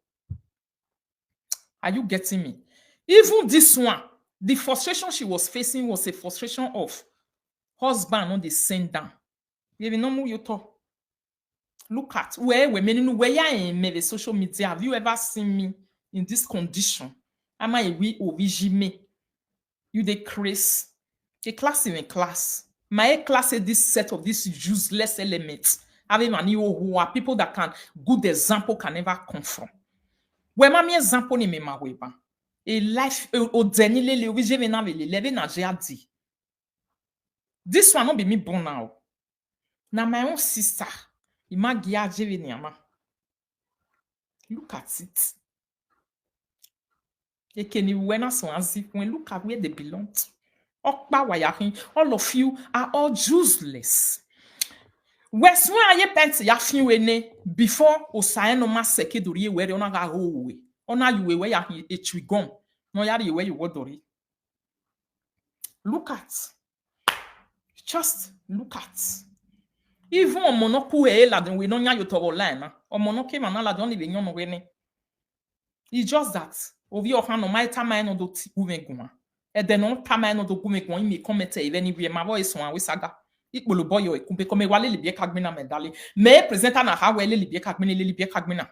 Are you getting me? Even this one, the frustration she was facing was a frustration of husband on the send down. You know you talk. Look at where women where I am the social media. Have you ever seen me in this condition? Am I we ovigime? You decrease a class in a class. My class is this set of these useless elements. Having an who are people that can good example can never come from. Where my example ni me ma weba. A life o denile le ovigime na vele leve na jadi. This one not be me born now. Now my own sister. Look at it. Look at where they belong. All of you are all useless. West when I pent ya fin before Osae no maseke dori where on a go. Ona you where ya a trigon. No yari where you wodori. Look at. Just look at. Even on monoku e la den we no nya you to line on monoke man la don even yon we ne. It's just that ovi o han no my time no do ti gumeguma e den no time no do gumeguma me comment e any we my voice one we saga ikpolo boyo e kumpe come wale libie kagbena medali me presenter na ha we libie kagbena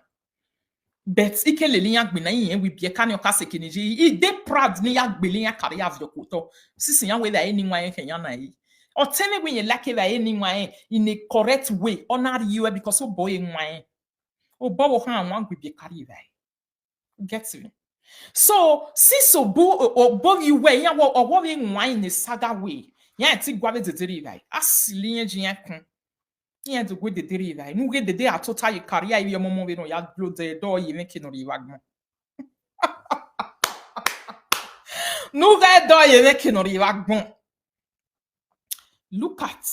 bet ike le liya gbena yin we bie kan yo ka sekeniji I dey proud ni ya gbele ya carry avyo koto sisi ya we da anyone yen kenya na yi. Or tell me when you like it anyway in a correct way, honor you because so boy in wine. Oh, Bobo Han one will be carried. Get me. So, since so boo or bow you way, or what in wine in a saga way. Yeah, take grab the derivative. As lineage yakon. Yeah, the way the derivative. No get the day I total you career, your mom will know blow the door you make it or you wagmo. No get door you make it or you wagmo. Look at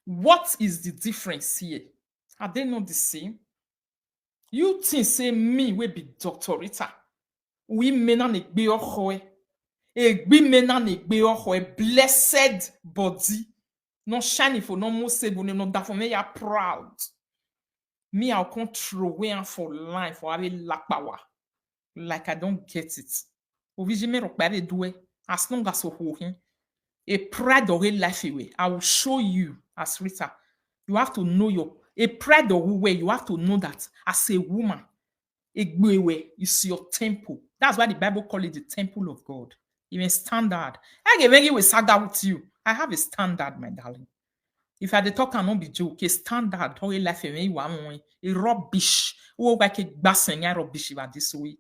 what is the difference here. Are they not the same? You think say me will be Dr. Rita. We mena ne gbe ohoe. Egbi mena ne gbe ohoe. Blessed body. No shiny for no more sable, no that for me are proud. Me I'll control way for life for having lack power. Like I don't get it. Ovijime rock by the as long as so him. A pride or a life away. I will show you as Rita. You have to know a pride or way. You have to know that as a woman, a gwewe is your temple. That's why the Bible calls it the temple of God. Even standard. I get very with saga with you. I have a standard, my darling. If I the talk and not be joke, a standard or a life away, a rubbish. Oh, like a bassing, a rubbish about this way.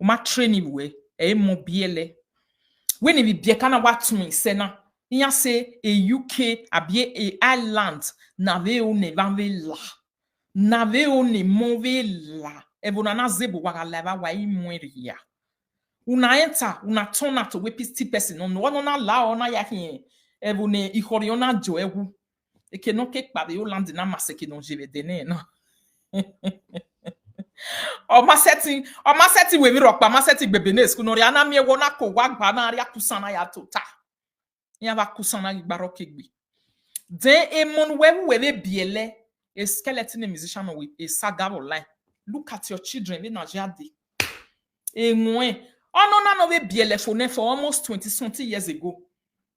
My training way, a mobile. When it be kana watu me sena, iya say a UK abie a Ireland na ve o ne vanve la, na ve o ne move la. Evona na zebo waka leva wa imweri ya. Una enter, una turn out to we pisti person on one na la ona ya hin. Evone ihori ona jo ewu. Eke no kek pa de o land na maseke no jeve dene no. Oma setting we rock pa ma setting bebe ne school no ri ana mi ewo na ko wa gba na ri akusana ya tota. Ya va kusana gbaro kegbe. Den e mon we biele a skeleton musician with a saga online. Look at your children in Nigeria. E ngwe. Oh no we biele for almost 20 years ago.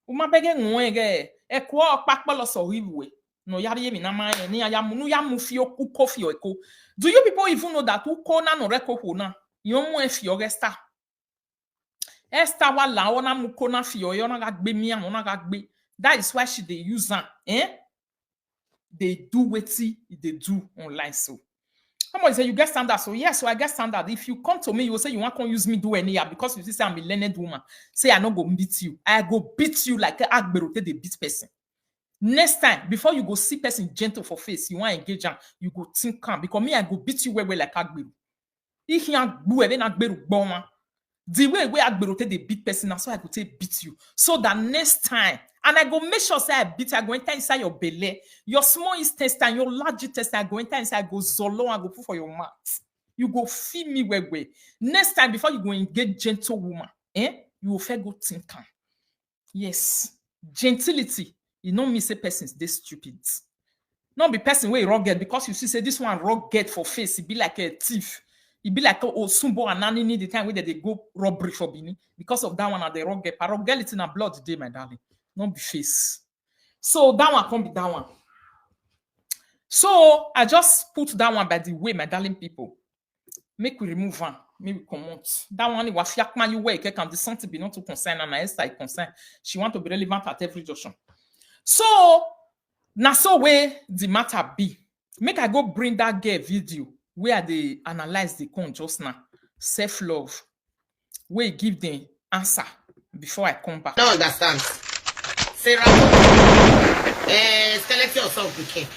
Uma bege ngwe ge e ko okpakpolo so riwe. No yari mi na ma ni ya mu ya mu fi uko fi eko. Do you people even know that uko na no reko ho na? Yo mu e fi Esther. Esther wa la ona mu ko na fi yo na ga gbe mi an ona ga gbe. That is why she dey use am. They do wetin they do online so. Someone say you get standard. So yes, so I get standard. If you come to me, you will say you want to use me do anyhow because you say I'm a learned woman. Say I not go beat you. I go beat you like Agberote they beat person. Next time, before you go see person gentle for face, you want to engage am, you go think calm. Because me, I go beat you well like Agberu. If you Agberu bomber, the way Agberote they beat person, that's why I go take beat you. So that next time, and I go make sure say I beat you, I go enter inside your belly, your small intestine, your large intestine, I go enter inside, I go zolo, I go put for your mouth. You go feed me well. Next time, before you go engage gentle woman, you will first go think calm. Yes, gentility. You know me say persons they stupid. Not be person where rugged because you see say this one rugged for face. It be like a thief. It be like Sumbo and Nani the time where they go robbery for Bini because of that one and the rugged. Rugged in a blood today, my darling. Not be face. So that one can't be that one. So I just put that one by the way, my darling people. Make we remove one. Maybe comment. That one was fiakman you way. Can the something be not to concern and Esther concern. She want to be relevant at every junction. So, na so way the matter be. Make I go bring that girl video where they analyze the con just now. Self-love. Where give the answer before I come back. No understand. Sarah, skeleton song became.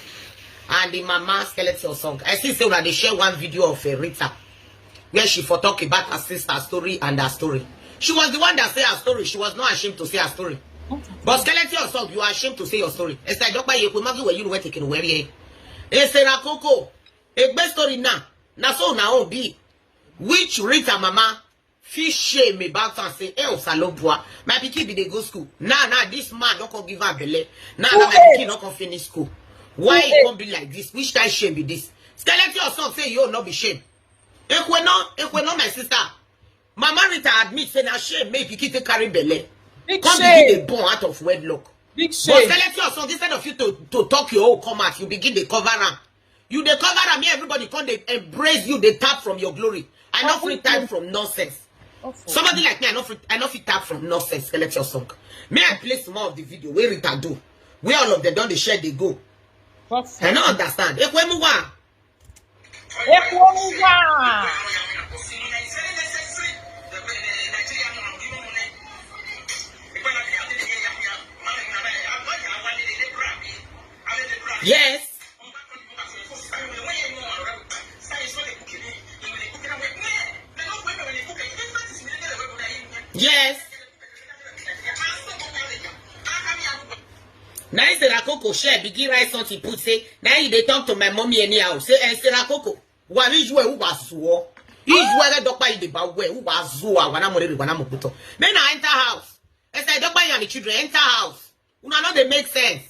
And the mama skeleton song. I see when they share one video of Rita where she for talk about her sister's story and her story. She was the one that said her story. She was not ashamed to say her story. But skeleton song, you are ashamed to say your story. Esther, edokpayi where you were taking away here. Esther Koko, a best story now. Na so now be which Rita mama fish shame about and say, "Eh, salobua, my pikin be dey go school. Nah, this man don't come give her belly. Nah, my pikin don't come finish school. Why it can't be like this? Which kind shame be this? Skeleton song say you not be shame. If we not my sister, Mama Rita admit say na shame make pikin take carry belly. Come begin the born out of wedlock. Big shame. But skeleton song instead of you to talk your own come out, you begin the cover am. You the cover am, everybody come they embrace you, they tap from your glory. I not free time from nonsense. Somebody like me, I not free tap from nonsense. Skeleton song. May I play some more of the video where Rita do? Where all of them don't they share they go? I don't understand. Yes. Yes. Now Esther Koko share begin write something put say now you they talk to my mommy anyhow. Say Esther Koko, what is who was war? Is where edokpayi the ba where who was zua wana more wana mokuto. Men I enter house. Esther edokpayi and the children enter house. Una know they make sense.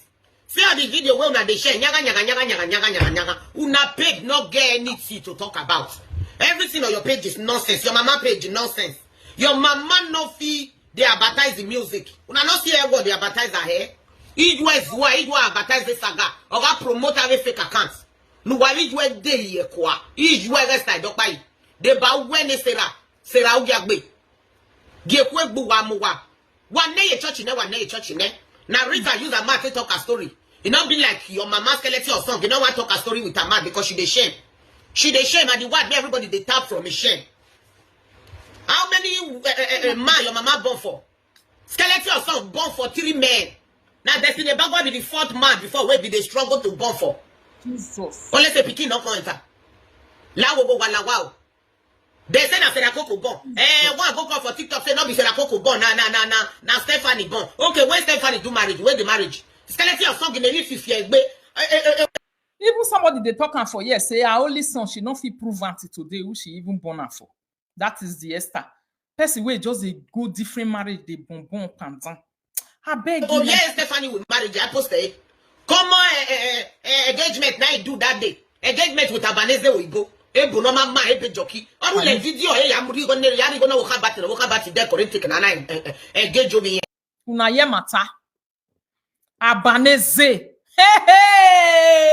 See how the video where una they share nyaga. Una page not get anything to talk about. Everything on your page is nonsense. Your mama page is nonsense. Your mama no fee they advertise the music. Una not see what they advertise here. Each one is why each one advertise the saga. Or promote a fake account. No why each one day here kwa. Each one rest edokpayi. They ba when they say ugagbe. Gekwe buwa muwa. One day church in there, one day church in there. Now Rita use a man to talk a story. It not be like your mama skeleton or something. You don't want to talk a story with her man because she dey shame. She dey shame and the word everybody they tap from a shame. How many man your mama born for? Skeleton or something born for 3 men. Now there's in the background be the 4th man before where they struggle to born for. Jesus. Only say pikin no come enter. La wo go wala wow. They say na Koko born. One go call for TikTok say no be Koko born. Na Stephanie born. Okay, when Stephanie do marriage, where the marriage? Skeleton or something they need 50 years. Even somebody they talking for years say her only son she not fit prove until today who she even born her for. That is the Esther. Person wey just a go different marriage they born pantan. I beg you. Oh yeah, Stephanie with marriage. I posted. Come on, engagement now do that day. Engagement with Abanese we go. Ebu no mama ebe jockey. Oru le video yamuri go ne yari go na woka bati decorate na engage me. Una ye mata. Abanese. Hey!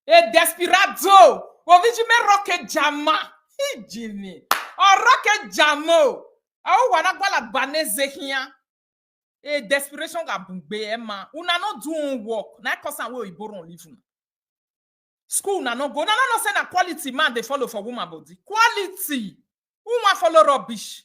E desperado. Oviji me rocket jama. Jimmy. O rocket jamo. O wana gwala Abanese here. E desperation ga bungbe ema. Una no do work. Na cause an we iboron live. School na no go. Na no say na quality man they follow for woman body. Quality. Woman follow rubbish.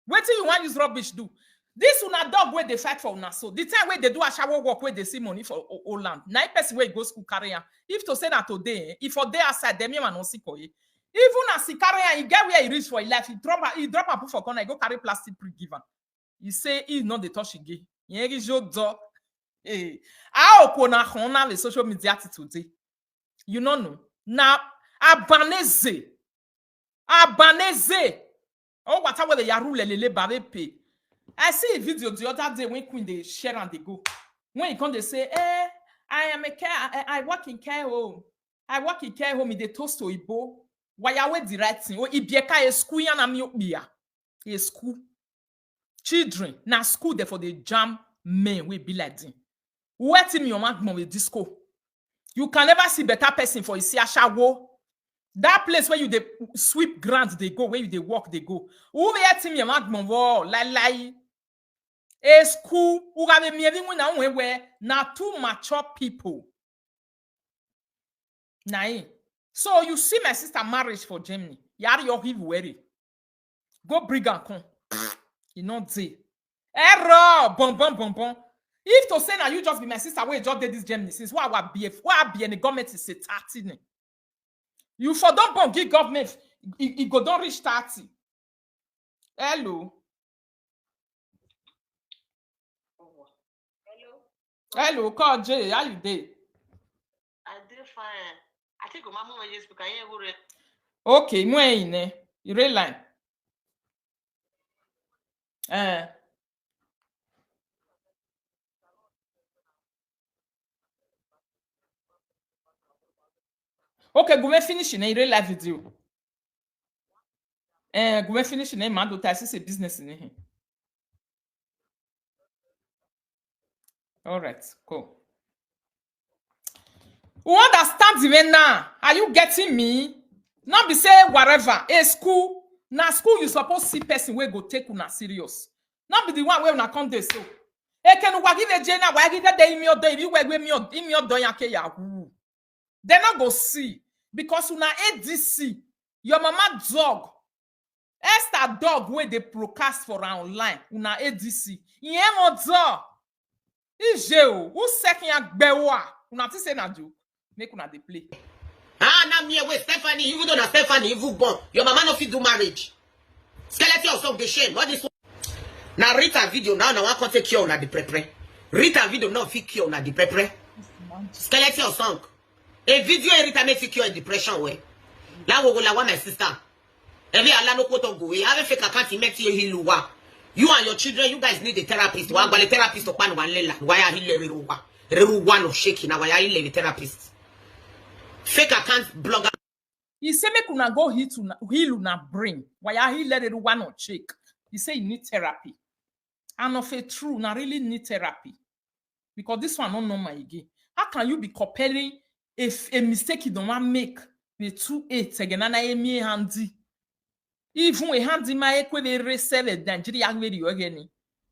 Wait till you want use rubbish do. This una dog where they fight for una so. The time where they do a shower walk where they see money for Holland. 9 person where go school carry am. If to say that today, if for day outside, them man no see for you. Even as he carry am, he get where he reach for his life. He drop and put for corner. He go carry plastic pre-given. He say he not the touch again. He do. How kona hona the social media today? You know. Now Abanese. Oh, what the yaru lele bare pay. I see a video the other day when Queen they share and they go. When you come, they say, I am a care, I work in care home. I work in care home in the toast to Ibo. Why are we the right thing? Oh, Ibieka a school and I'm a school. Children, now school therefore they jam men will be like them. What in your mouth with disco? You can never see better person for a shower. That place where you they sweep ground they go, where you they walk they go. Who be at your mouth lie. A school who have a meeting where now 2 mature people. Nah, so you see my sister marriage for Germany. Yari your give worry. Go bring and come. You know say. Error bon. If to say now you just be my sister, where just did this Germany since why be in the government is 30. You for don't bon give government it go don't reach 30. Hello. Hello, call Jay. How you dey? I did fine. I think my mom just speak. I go read. Okay, mwen you real line. Okay, go finish in real life video. Go finish in man do taxi business in here. All right, cool. Who understands even now? Are you getting me? Not be say whatever. A school, na school you supposed see person where go take una serious. Not be the one where una come there so. Can we give a jena? Why give a day me or day? You were with me or doyake ya. They not go see because una ADC. Your mama dog. Esther dog where they broadcast for online. Una ADC. Yemo dog. Ijeo, who second yak bewa? Una ti say na do. Make una dey play. Na me with Stephanie, even though na Stephanie even born. Your mama no fit do marriage. Skeleton of the shame. What is now Rita video now one can take cure na the prepare. Rita video no fit cure na the prepare. Skeleton of song. A video Rita make cure depression way. La wo go la one my sister. Every ala no quote go we have a fake account make you heal wa. You and your children, you guys need a therapist. Why a therapist to pan one lela? Why are he one of shaking? Now why are he a therapist? Fake account blogger. He say make una go heal una brain. Why are he let it one or shake? He say he need therapy. And of a true, now really need therapy. Because this one not normal again. How can you be comparing if a mistake you don't want to make the 2-8 again and I me handy? Even a handy my equal the resell it Nigeria video again.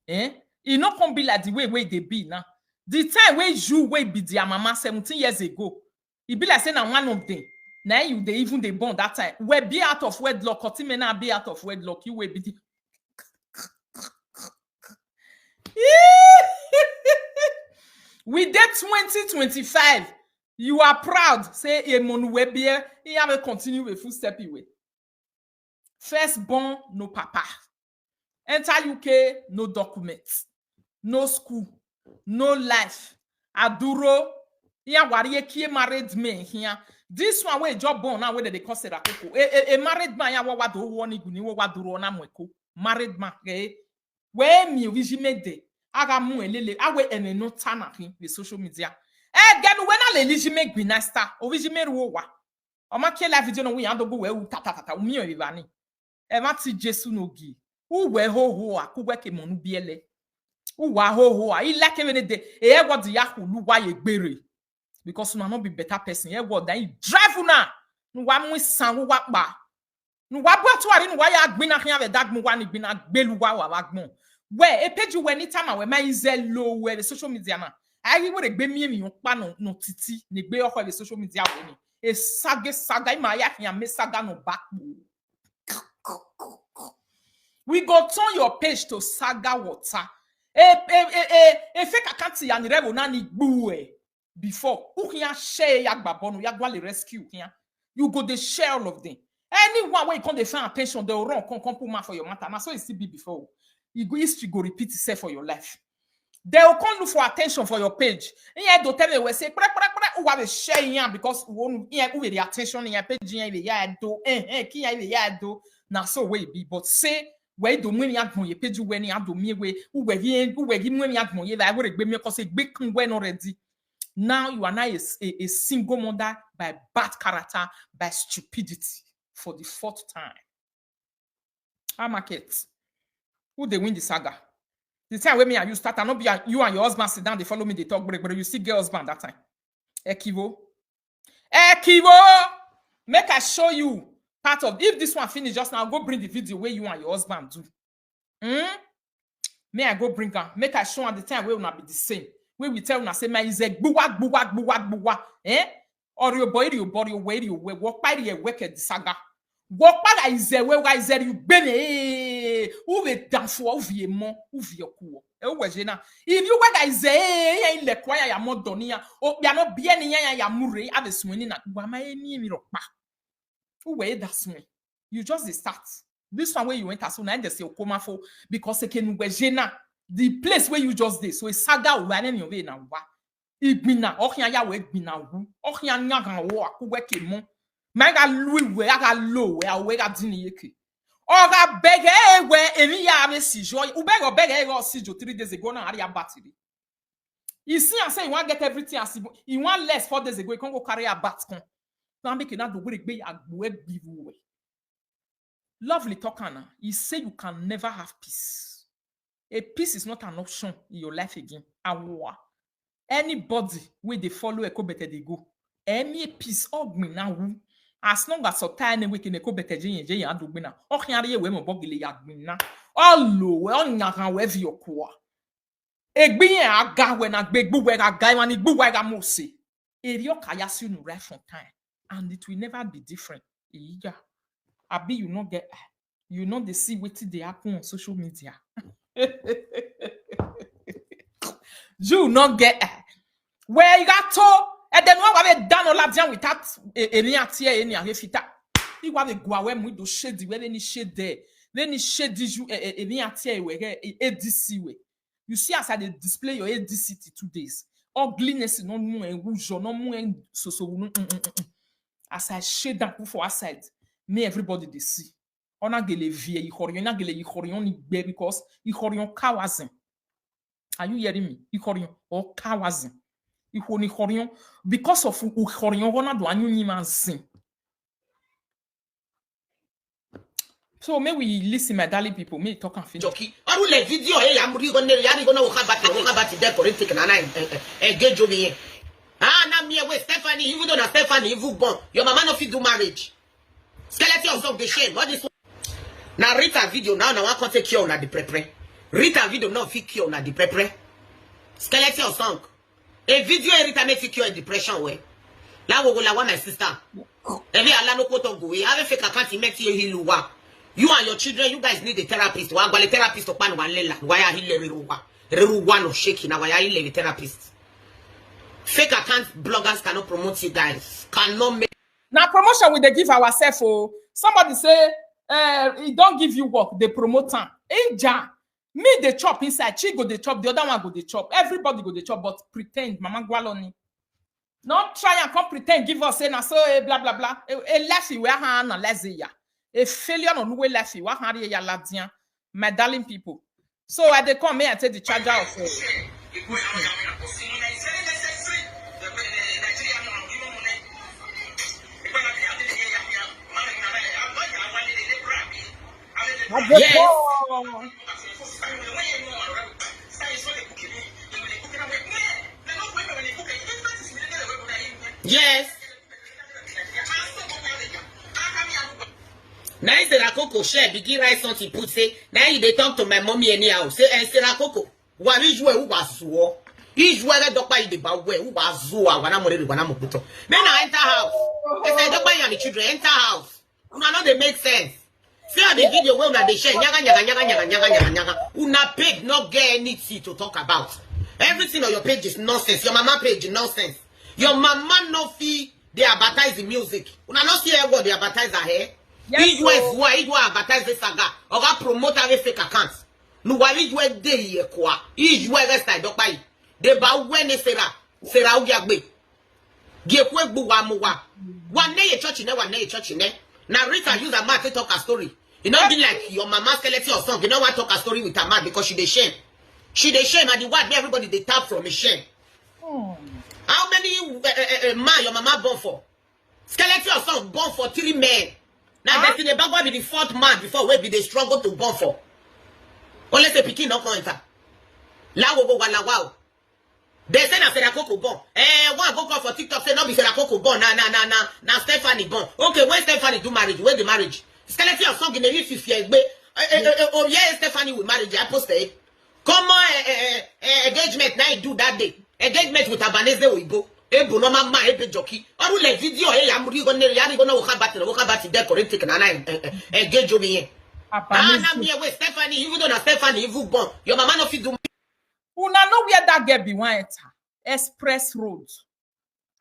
It not come be like the way they be now. The time where you way be their mama 17 years ago. It be like saying I'm one of them. Now you they even they born that time. We be out of wedlock, or me now be out of wedlock. You will be the we did 2025. You are proud. Say a monuwebie. You have to continue with full step away. First born, no papa. Enter UK, no documents. No school. No life. Aduro. Here warrior ki married man here. This one way job born now where they consider Koko. A married man ya wa do woni guni wa duro na mweko. Married man. Where me vigime de. Aga mu elele awe ene no tana the social media. Ganu when ale vigime gbinasta. O vigime ruo wa. O ma ke la video no we ando go we tata o mi o vivani. E ma ti Jesu no gi. U we ho a ku we ke monu biele. U wa ho a. I like even de e what the yakulu wa ye gbere. Because you not be better person. Yeah, what then you drive una. No one with sang wa ba. No wa bo to ari no wa ya gbina kan ave dag mo wa ni gbina gbelu wa gbon. Where a page you anytime we my zelo where the social media na. I will gbe mi yon pa no titi ni gbe oko the social media we ni. E saga ma ya kan me saga no back. We go turn your page to saga water. Fake account ya ni revo na ni gbuwe. Before, who can share yagbabono, yagwale rescue here? You go the share all of them. Anyone where you can't defend attention, they will run come put for your matter. Now, so it still be before. You go history go repeat itself for your life. They will come look for attention for your page. And you don't tell me we say who have a share here because who the attention in your page here do do now so way be but say where do money at your page when you do me way who we give money at my I would be me because a big when already. Now you are now a single mother by bad character, by stupidity for the 4th time. How market? Who they win the saga? The time when me and you start, and not be you and your husband sit down, they follow me, they talk, but you see girl husband that time. Ekivo. Make I show you part of if this one finish just now, go bring the video where you and your husband do. May I go bring her? Make I show at the time where will not be the same. We will tell you, say, my is a buwak, or your body, where you walk by the wicked saga. Walk by is a way, guys, you bene, who will done for Viemon, who your cool. If you were guys, in the choir, ya modonia, or ya not be any ya murray, have a swinging at Wamay, who way that's me. You just start. This one where you went as soon as they come for because they can wejena. The place where you just did, so a saga will run your way now. Igbina, Okia we gbina wu, Okia nyagan wo akuweke mon. Mega Louis we aga low, where we got diniyeke. Oga bege where any ya si joy, ubego bege go si jo 3 days ago na area battery. You see, I say you want get everything as you want less 4 days ago, you can't go carry a bat con. Now make it not the way be a give away. Lovely talker now. He say you can never have peace. A peace is not an option in your life again. A war. Anybody where they follow a better they go. Any peace of me now. As long as so time we can go better jay and do bina. Oh, here we mo bogile yagmina. All low, all nyaga wherever your core. A being a guy when a big boo where a guy when it boo where a mossy. A yoke I assume right from time. And it will never be different. Yeah. I be you not get you know they see what they happen on social media. You not get where you got to and then what have done all that without any atia any refita. You want to go away with those shady where any shade there. Then it shade you any atia where ADC way. You see as I display your ADC 2 days. Ugliness no more and rouge no more so as I shade down for aside. Me everybody they see. On a gele vie, you horion ni be because you horion kawazin. Are you hearing me? You horion or kawazin. You horion because of horion one do anyu ni man sin. So may we listen, my darling people. Me talk and finish. Jockey. I will let video. Hey, I'm going to walk about the decorating and I get you me. Ah, now me away, Stephanie. You don't have Stephanie. You born. Your mama no fit do marriage. Skeleton of the shame. What is now? Rita video now. Now I can't take you on the prepare. Rita video now fit you on the prepare. Skeleton song. A video Rita make fit you depression way. La wo la my sister. Every ala no quote go. We have a fake account make you heal. You and your children, you guys need a therapist. Why a therapist to pan one lela? Why are he one of shaking? Why are he a therapist? Fake account bloggers cannot promote you guys. Cannot make. Now promotion we they give ourselves. Oh, somebody say, it don't give you work. They promote time. Eja, me the chop inside. She go the chop. The other one go the chop. Everybody go the chop. But pretend, Mama Gualoni. Not try and come pretend. Give us say na so blah blah blah. A lefty we are na lesia. A failure on way lefty. What are you ladian? My darling people. So I they come here and take the charger of. Yes. Yes. Now Esther Koko share begin write something put say now you they talk to my mommy anyhow say Esther Koko what is who was war is where edokpayi the bad way who was zoa wana more wana mobuto then I enter house if edokpayi and the children enter house una no they make sense. See how the video where they share nyaga. Una page not get anything to talk about. Everything on your page is nonsense. Your mama page is nonsense. Your mama no fee they advertise the music. Una not see what they advertise here. Yes, you advertise the saga or promote a fake accounts. No worry where they here kwa. Is where rest I don't buy. They ba when sera ugagbe. Gekwe buwa muwa. One day a church in there, one day a church in there. Now Rita use a man to talk a story. You know, be like your mama skeleton or something. You know what talk a story with her man because she the shame. She the shame and the word everybody they tap from a shame. How many man your mama born for? Skeleton or something born for 3 men. Now that's the back be the 4th man before we be they struggle to born for. Unless a pikin no enter. La wo wala wow. They say na Koko born. One go call for TikTok say no be Koko born. Na Stephanie born. Okay, when Stephanie do marriage, where the marriage? Skeleton of song in the 50 years. Oh yeah, Stephanie will marriage. I posted. Come on, engagement now do that day. Engagement with Abanese we go. Ebu no mama ebe jockey. I will let video. Hey, I'm gonna walk about the decorating and engage me. Ah, na me with Stephanie. You don't have Stephanie. You born. Your mama no fit do. Una know where that girl be one Express Road.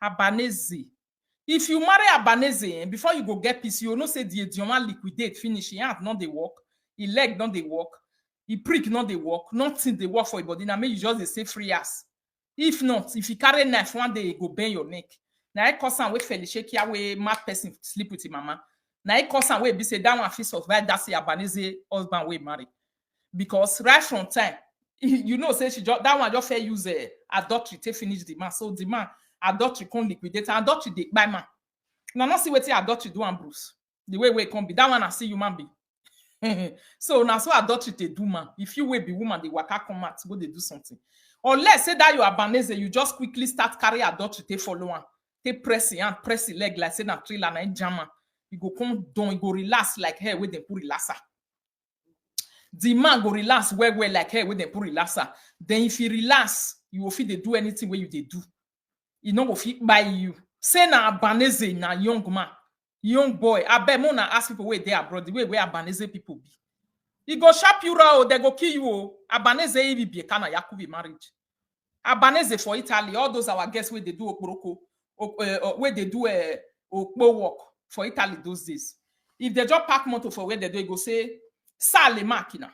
Abanese. If you marry Abanese, before you go get peace, you know say the idioma liquidate, finish. He hand not they work. He leg not they work. He prick not they work. Nothing they work for your body. Now make you just they say free ass. If not, if you carry knife one day, go bend your neck. Now I cause some way fairly shaky away mad person sleep with his mama. Now I cause some way be say that one fist of right that's the Abanese husband way marry. Because right from time, you know, say she just, that one just fair use adultery to finish the man. So the man adultery can liquidate and adultery they buy man. Now not see what adultery do and Bruce. The way we can be that one I see human be. So now so adultery they do man. If you will be woman, they waka come out go they do something. Unless say that you are Abanese, you just quickly start carry adultery they follow one. They press it and press the leg like say na trailer na jama. You go come down, you go relax like hair with them put relaxer. The man go relax well like hey when they put relaxer. Then if you relax, you will feel they do anything where you they do. You know will fit by you. Say na Abanese na young man, young boy. I bet more na ask people where they abroad the way where Abanese people be. You go sharp you out, they go kill you. Abanese even be kind of Yakubi marriage. Abanese for Italy, all those our guests where they do Aproko, where they do a work for Italy those days. If they just pack motor for where they do, go say. Sale makina.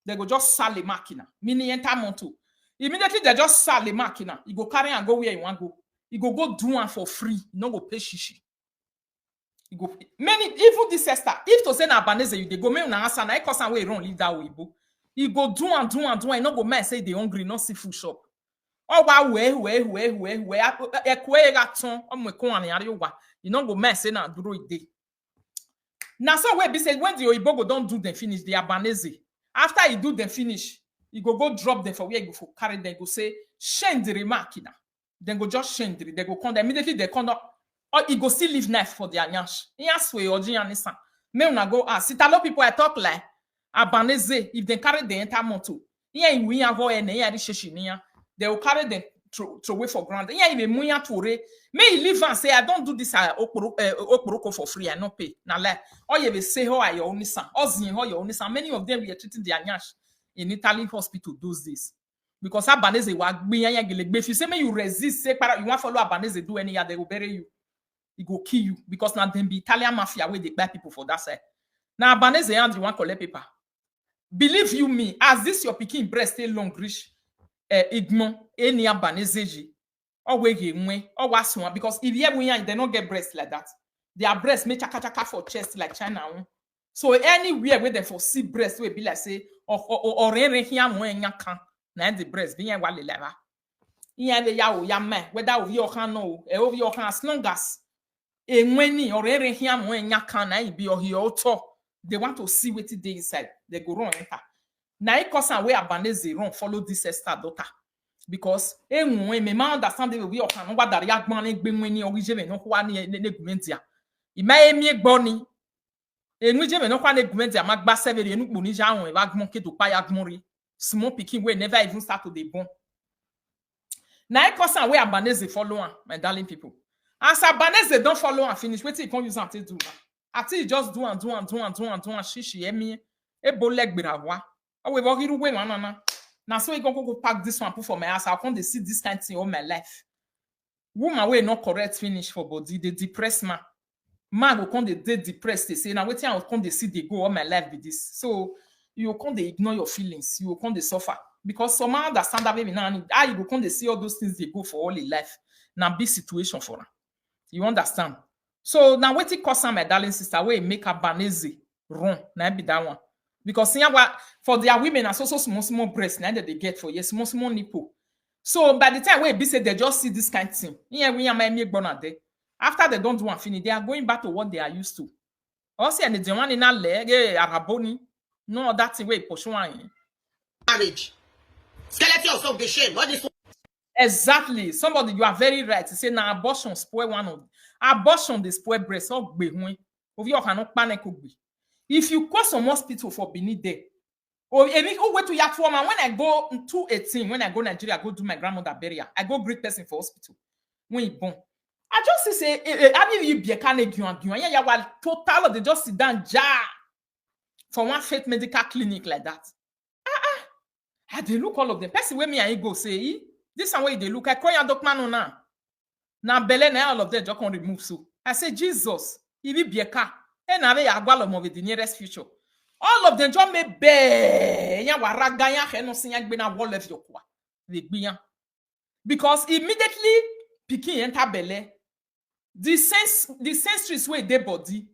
They go just sale makina. Meaning enter monto. Immediately they just sale makina. You go carry and go where you want to go. You go do one for free. You no go pay shishi. You go many even this sister. If to say na Abanese you they go me na answer na cause and way run leave that way bo. You go do and. You no go man say they hungry no see food shop. Oh wow we ekwe gaton o me ko an yare wa. You no go man say na duro ide. Now, so where be say when the Oyibo go don't do them finish, the Abanese. After he do them finish, he go drop them for where he go for carry them, go say, shame the remark now. Then go just shame the, they go come, immediately they come up, or he go still leave knife for their nyash. Yes, way or Gianisa. Me una go ask. Sit a lot of people I talk like Abanese, if they carry the entire motor, yeah, we have go and they will carry them throw away for granted. Yeah, even muya tore. May he leave and say, I don't do this Aproko for free, I not pay. Now, like, or you will say, how are your only son? Or zin, how your only son? Many of them we are treating their nyash in Italy hospital those days. Because Abanese wag be if you say, may you resist, say, you want to follow Abanese do any other, they will bury you. He go kill you. Because now them be Italian mafia where they buy people for that side. Now, Abanese and you want to collect paper. Believe you me, as this your picking breast stay long reach, igmon, any Abanese. Or because if you they don't get breasts like that. Their breasts make chaka for chest like China. So anywhere where they foresee breasts will be like say or here na the breast be wale leva. Here the yawo yame whether of your can no over your can as long as a many or here na be or here they want to see what they inside. They go run enter. Now it cause and way Abanese run follow this Esther daughter. Because me understand the way of can what that yak man be many or we no one negumentia. It may me bonny. And we no one negumentia, Mac Bassevi and Bunija and Wag monkey to pay mori. Small picking way never even start to the bone. Now it cause and way Abanese follow, my darling people. As Abanese don't follow and finish, wait till you can use until do. Until you just do and she me a bow leg birawa. Oh, we walk it away, man. Now, so you go pack this one, put for my ass. I can't see this kind of thing all my life. Woman, way not correct finish for body. They depress man. Man, will come they depressed. They say, now, wait till I come they see they go all my life with this. So, you come they ignore your feelings. You come they suffer. Because some man understand that baby now, you go come they see all those things they go for all in life. Now, big situation for her. You understand? So, now, wait till cause my darling sister, way make a Abanese run. Now, be that one. Because for their women are so small breasts now that they get for yes, small nipple. So by the time we be said they just see this kind of thing. Yeah, we are my born day. After they don't do one finish, they are going back to what they are used to. Also, and the one in a leg, araboni, no that thing way push one. Marriage. Skeleton also be shame. What is Exactly. Somebody, you are very right. You say now abortion spoil one of abortion they spoil breast or be when of you cannot panic. If you call some hospital for beneath there, or wait to yak woman when I go 218, when I go Nigeria, I go do my grandmother burial. I go greet person for hospital. When you born, I just say, I mean, you be a kind of yeah, total, they just sit down jar for one faith medical clinic like that. I they look all of them. Person where me and go say, this one way they look. I call your doc man now. Now Belen all of them just can remove so. I say Jesus, he be a car. And I have the nearest future. All of them just me be ya waraga ya heno sinya gbena wall of your kwa. Because immediately picking enter belle, the sensories way their body,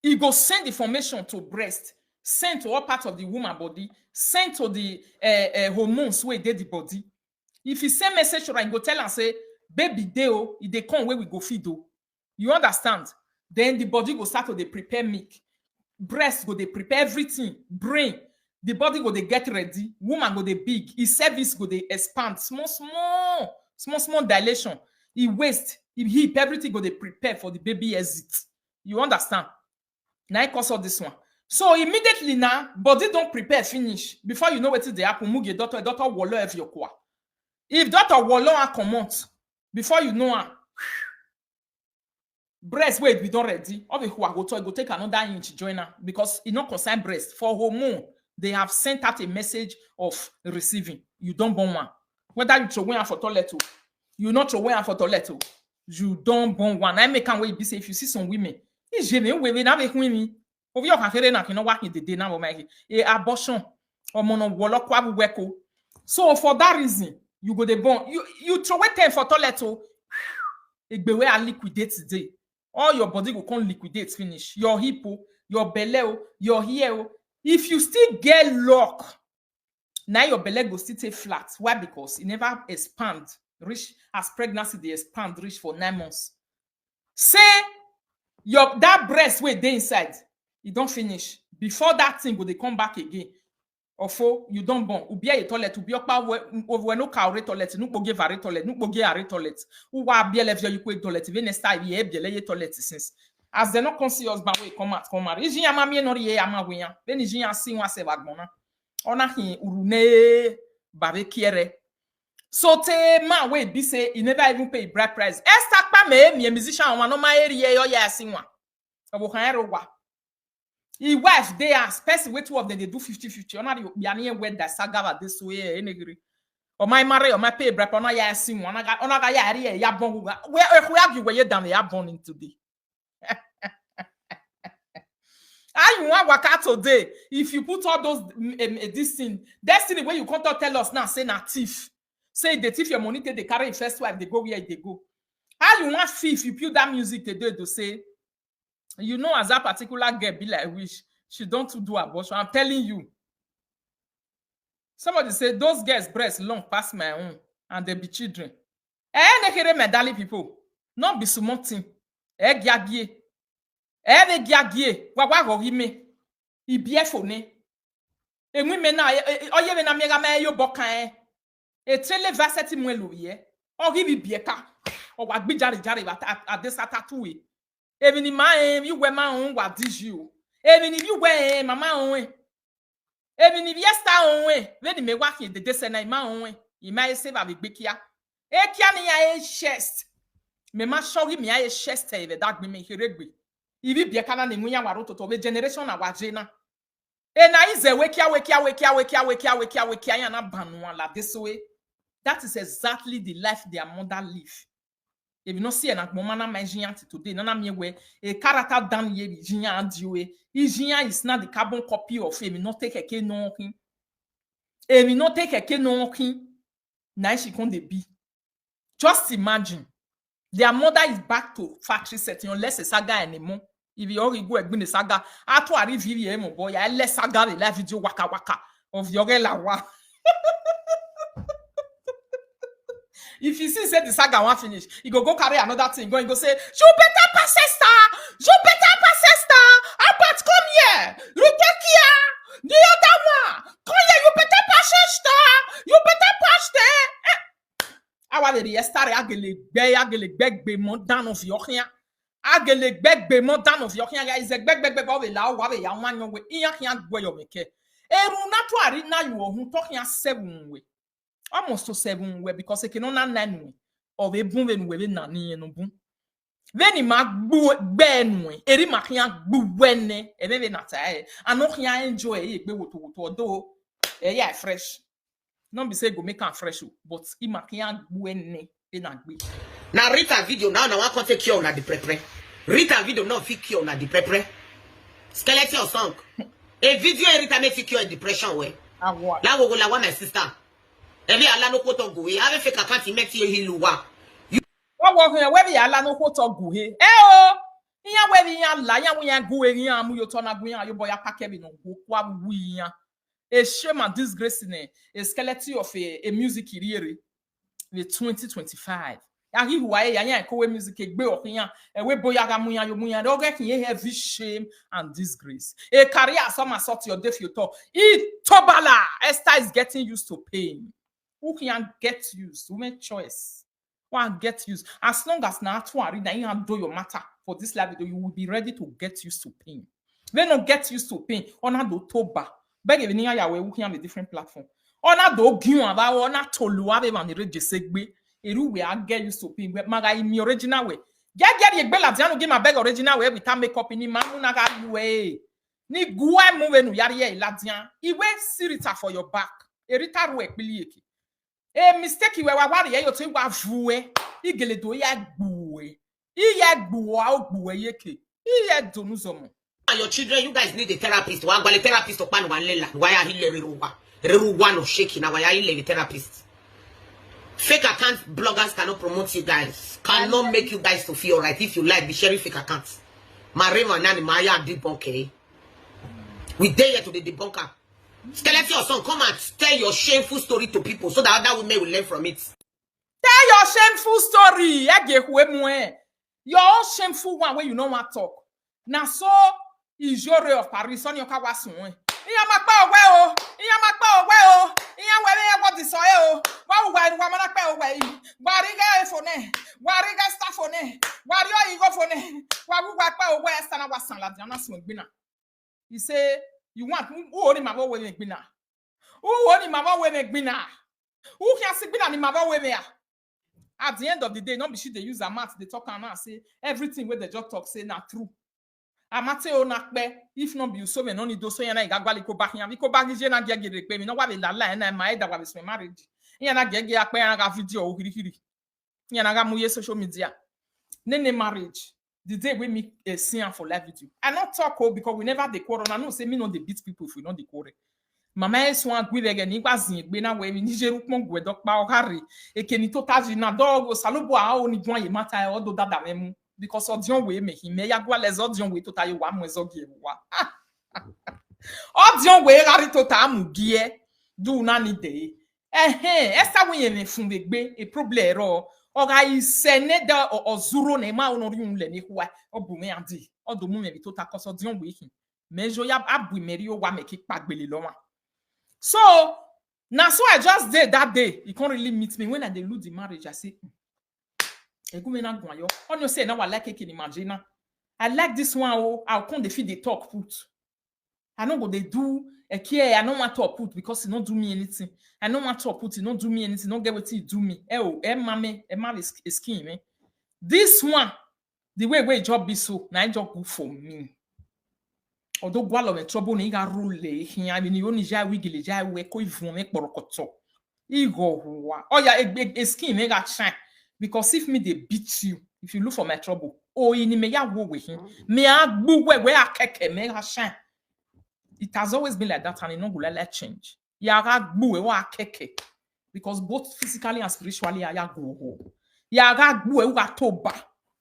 it go send information to breast, send to all parts of the woman body, send to the hormones way they the body. If you send message to her, go tell and say, baby deo, if they come where we go feed do. You understand? Then the body go start to they prepare milk. Breast go they prepare everything. Brain, the body go they get ready. Woman go they big. His cervix go they expand. Small dilation. He waist, he hip, everything go they prepare for the baby exit. You understand? Now I cause all this one. So immediately now, body don't prepare finish. Before you know what they happen, muge daughter wallow have your kwa. If daughter wallow a comment, before you know her, breast wait we don't ready. All the who are go take another inch joiner because it not concern breast. For hormone, they have sent out a message of receiving. You don't born one. Whether you throw one for toilet, you not throw one for toilet, you don't born one. I make wait be say if you see some women, it's genuine women have a women. Over your can na kino work in the day now make a abortion or mono wolo kwa weko. So for that reason, you go the born. You throw it 10 for toilet, it be where I liquidate today. All your body will come liquidate finish. Your hip, your belly, your hair. If you still get lock, now your belly will still stay flat. Why? Because it never expand. Reach as pregnancy, they expand, reach for 9 months. Say that breast way dey inside, you don't finish. Before that thing go they come back again. Ofo, you don't born. Ubia a toilet, ubiokpa we no carry toilet, no boge vare toilet, no boge are toilet. Uwa bia left you quick toilet, even next time ye bia toilet since. As they not conscious ba we come out. Iji ama mi no ye ama we ya. Then iji asi wa se wagbona. Ona hi urune babe kiere. So te ma we be say he never even pay bride price. Esther pa me musician wa no ma area yo ya asi wa. Obo kan ero wa. He wife they are person way two of them they do 50-50. Ona the biane wed that saga this way enegri. Or my marry or my pay bride ona ya asi wa. Ona ga ya area ya bon where you were down ya born in today. I want waka today. If you put all those this thing, destiny where you come to tell us now, say na thief. Say they thief your money, they carry first wife, they go where they go. How you want thief? You put that music today to say, you know, as that particular girl be like wish she don't do abortion. I'm telling you. Somebody say those girls' breasts long past my own, and they be children. Nekere medali people, not be sumotin. Gyagye. Eve gyagye, wawa gorime. Ibie fone. E mwi mena oye mena mega me yo bokan. E trele vaseti mwelo ye. Ori bi bieka. O wa gbi jari ba adesata tuwe. Even ni ma you we ma on wa diju. Even if you we mama on. Even if yesta on. When me wa ki de desena ma on. I ma se ba bi kia. E kia ni ya e chest. Me ma shogi mi ya e chest e that me hiregbe. Ibi bieka na nemunya waroto to be generation na wajena. E na ize wekia ya na banwa la this way. That is exactly the life their mother live. If you not see an mama na majianti today, nana me we a character down ye Virginia andiwe. Virginia is not the carbon copy of him. Not take a ke no king. Emi not take a ke no king. Now she can be. Just imagine. Their mother is back to factory setting unless a saga anymore. If you already go and saga, I to arrive here, my boy. I let saga the live video waka of your lawa. If you see say the saga won't finish, you go carry another thing. Go and go say, you better pass sister. You better pass sister. Abat come here. Rutekia. The other one. Come here. You better pass sister. You better pass there. I want the esther agele beg mo down of your here. Agele beg mo down of your here. Is a beg of a law. Wabe ya man we iya here go your make. Eru na to ari na you who talking 7 way. Almost to 7 way because it cannot 9 way. Or we boom when we na ni no boom. Veni ma gbu benwe. Eri ma kian gbu wenne. E be na tai. Ano kian enjoy e gbe woto do. Yeah fresh. Not be say go make am fresh, but e ma kian gbu wenne e na gbe. Now Rita video now I want to take you on the prepare. Rita video no fit cure on the prepare. Skeleton song. A video Rita make fit cure depression way. Ah what? Now we go la my sister. Every ala no koto go. You have a fake account to make you heal. What work here? Where we ala no koto go he? Oh, iya where we ya la ya we ya go we ya mu yo to na go ya yo boy ya pack no go kwa we ya. A shame and disgrace in a skeleton of a music career with 2025. Ya hi wa ya ko we music gbe o yan e we boya ga mu yan yo mu yan do get here heavy shame and disgrace. A career some sort your death you talk. Tobala Esther is getting used to pain. Who can get used? Who make choice? One get used. As long as now to read that you have do your matter for this life, you will be ready to get used to pain. When not get used to pain, on a do toba. Beg even ya we who can a different platform. On a do giun about on a toluave and the rage segbe. Eru we are get used to pain. But maga in the original way. Get the bella diano give my beg original way with time makeup in mamunaga way. Ni gua move no yari ladian. Iwe sirita for your back. Erita we bilieki. Mistake you were worried, you take what vue, igele do ya bue, yeke, donuzomo. Your children, you guys need a therapist. Why a therapist to pan one lela? Why are he one of shaking? Why are you a therapist? Fake account bloggers cannot promote you guys, cannot make you guys to feel right. If you like, be sharing fake accounts. Marema nani Maya debunker. We dare to the debunker. Skeleton or son, come and tell your shameful story to people so that other women will learn from it. Tell your shameful story. Your own shameful one where you don't want to talk. Now so is your ray of Paris on your kawasun. Iya makpa owe o. Iya makpa owe o. Iya wewe what is o. Wa makpa owe. Wariga phone. Wariga staff phone. Wario ego phone. Wa makpa owe sana wasan la diana smugbina. He say you want who only my we make bina. Who only my we make bina. Who can see bina ni my we me. At the end of the day, not be sure they use a math, they talk and say everything where the job talk say not true. Amate o nakbe, if not be you so many do so yana igagwali ko back yan, ko back je na gege rekpe mi no wa be lala na ma eda wa be so marriage. Yana gege akpe yana ga video o hiri. Yana ga muye social media. Nene marriage. The day we meet a scene for live video. I not talk because we never decor. I know say me no dey beat people if we not decor. Mama is one gwe again. Igba zin gbe na we mi nijeru pon gwe edokpa ohari. Ekeni totaji na dog salobo a oni dwan ye mata e odo dada memu because odion we me him ya gwa les odion we totayi wa mo ezogie wa. Odion we rari tota amu gie do na ni dey. Esa we me fun begbe e problem ro. Oga isene da ozuro na ma onori unle ni huwa obume andi. Odo mu me bi tota cause odion we him. Mejo ya abu meri o wa me ki pagbele lo wa. So, now so I just did that day. You can't really meet me. When I dey lose the marriage, I say, on you say now I like it in imagine. I like this one. Oh, I'll come defeat the talk put. I know what they do. I care. I don't want to put because it don't do me anything. I don't want to put it. Don't do me anything. Don't get what it do me. Mame is skin me. This one, the way job be so, now job good for me. Although gwalo me trouble ni ga rule here I mean you only ja wigile ja we ko ivun me porokoto igo wa oh yeah a skin me ga shine because if me they beat you if you look for my trouble oh ini me ya wo we him me agbu we akeke me ga shine. It has always been like that and it no go let change ya agbu we wa akeke because both physically and spiritually ya go ho ya agbu we ga toba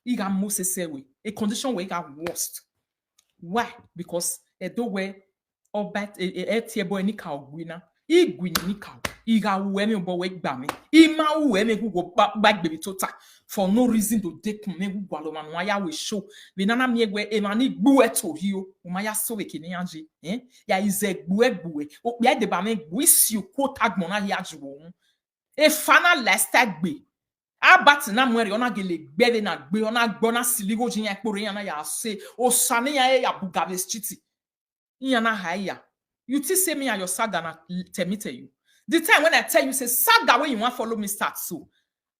I ga mosese we a condition we ga worst. Why? Because edo we obat etie boy ni ka ogwina igwini ni ka iga we me bo we gba me ima we me go back baby tota for no reason to take me go gwalo man wa ya we show we nana me egwe e mani gbu eto hio o ma ya so we kini anje ya ize gbu egbu o ya de ba me gwisi o ko tag mo na ya jiwo e fana lester gbe abat na mwere ona gele gbede na gbe ona gbona siligo jinya ekporo yana ya se o sane ya bugabe chiti yana haya you think say me and your saga na temite you the time when I tell you say saga when you want follow me start so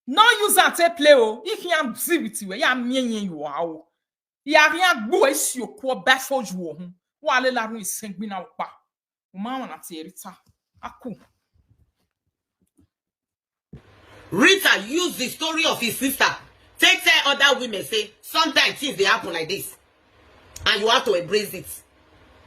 no use that take play o if you am busy with you ya mienyen you o ya rien gbo esi okwo before you o hu wa le la run isengbi na opa o ma wana ti Rita aku. Rita used the story of his sister. Take other women say, sometimes things they happen like this. And you have to embrace it.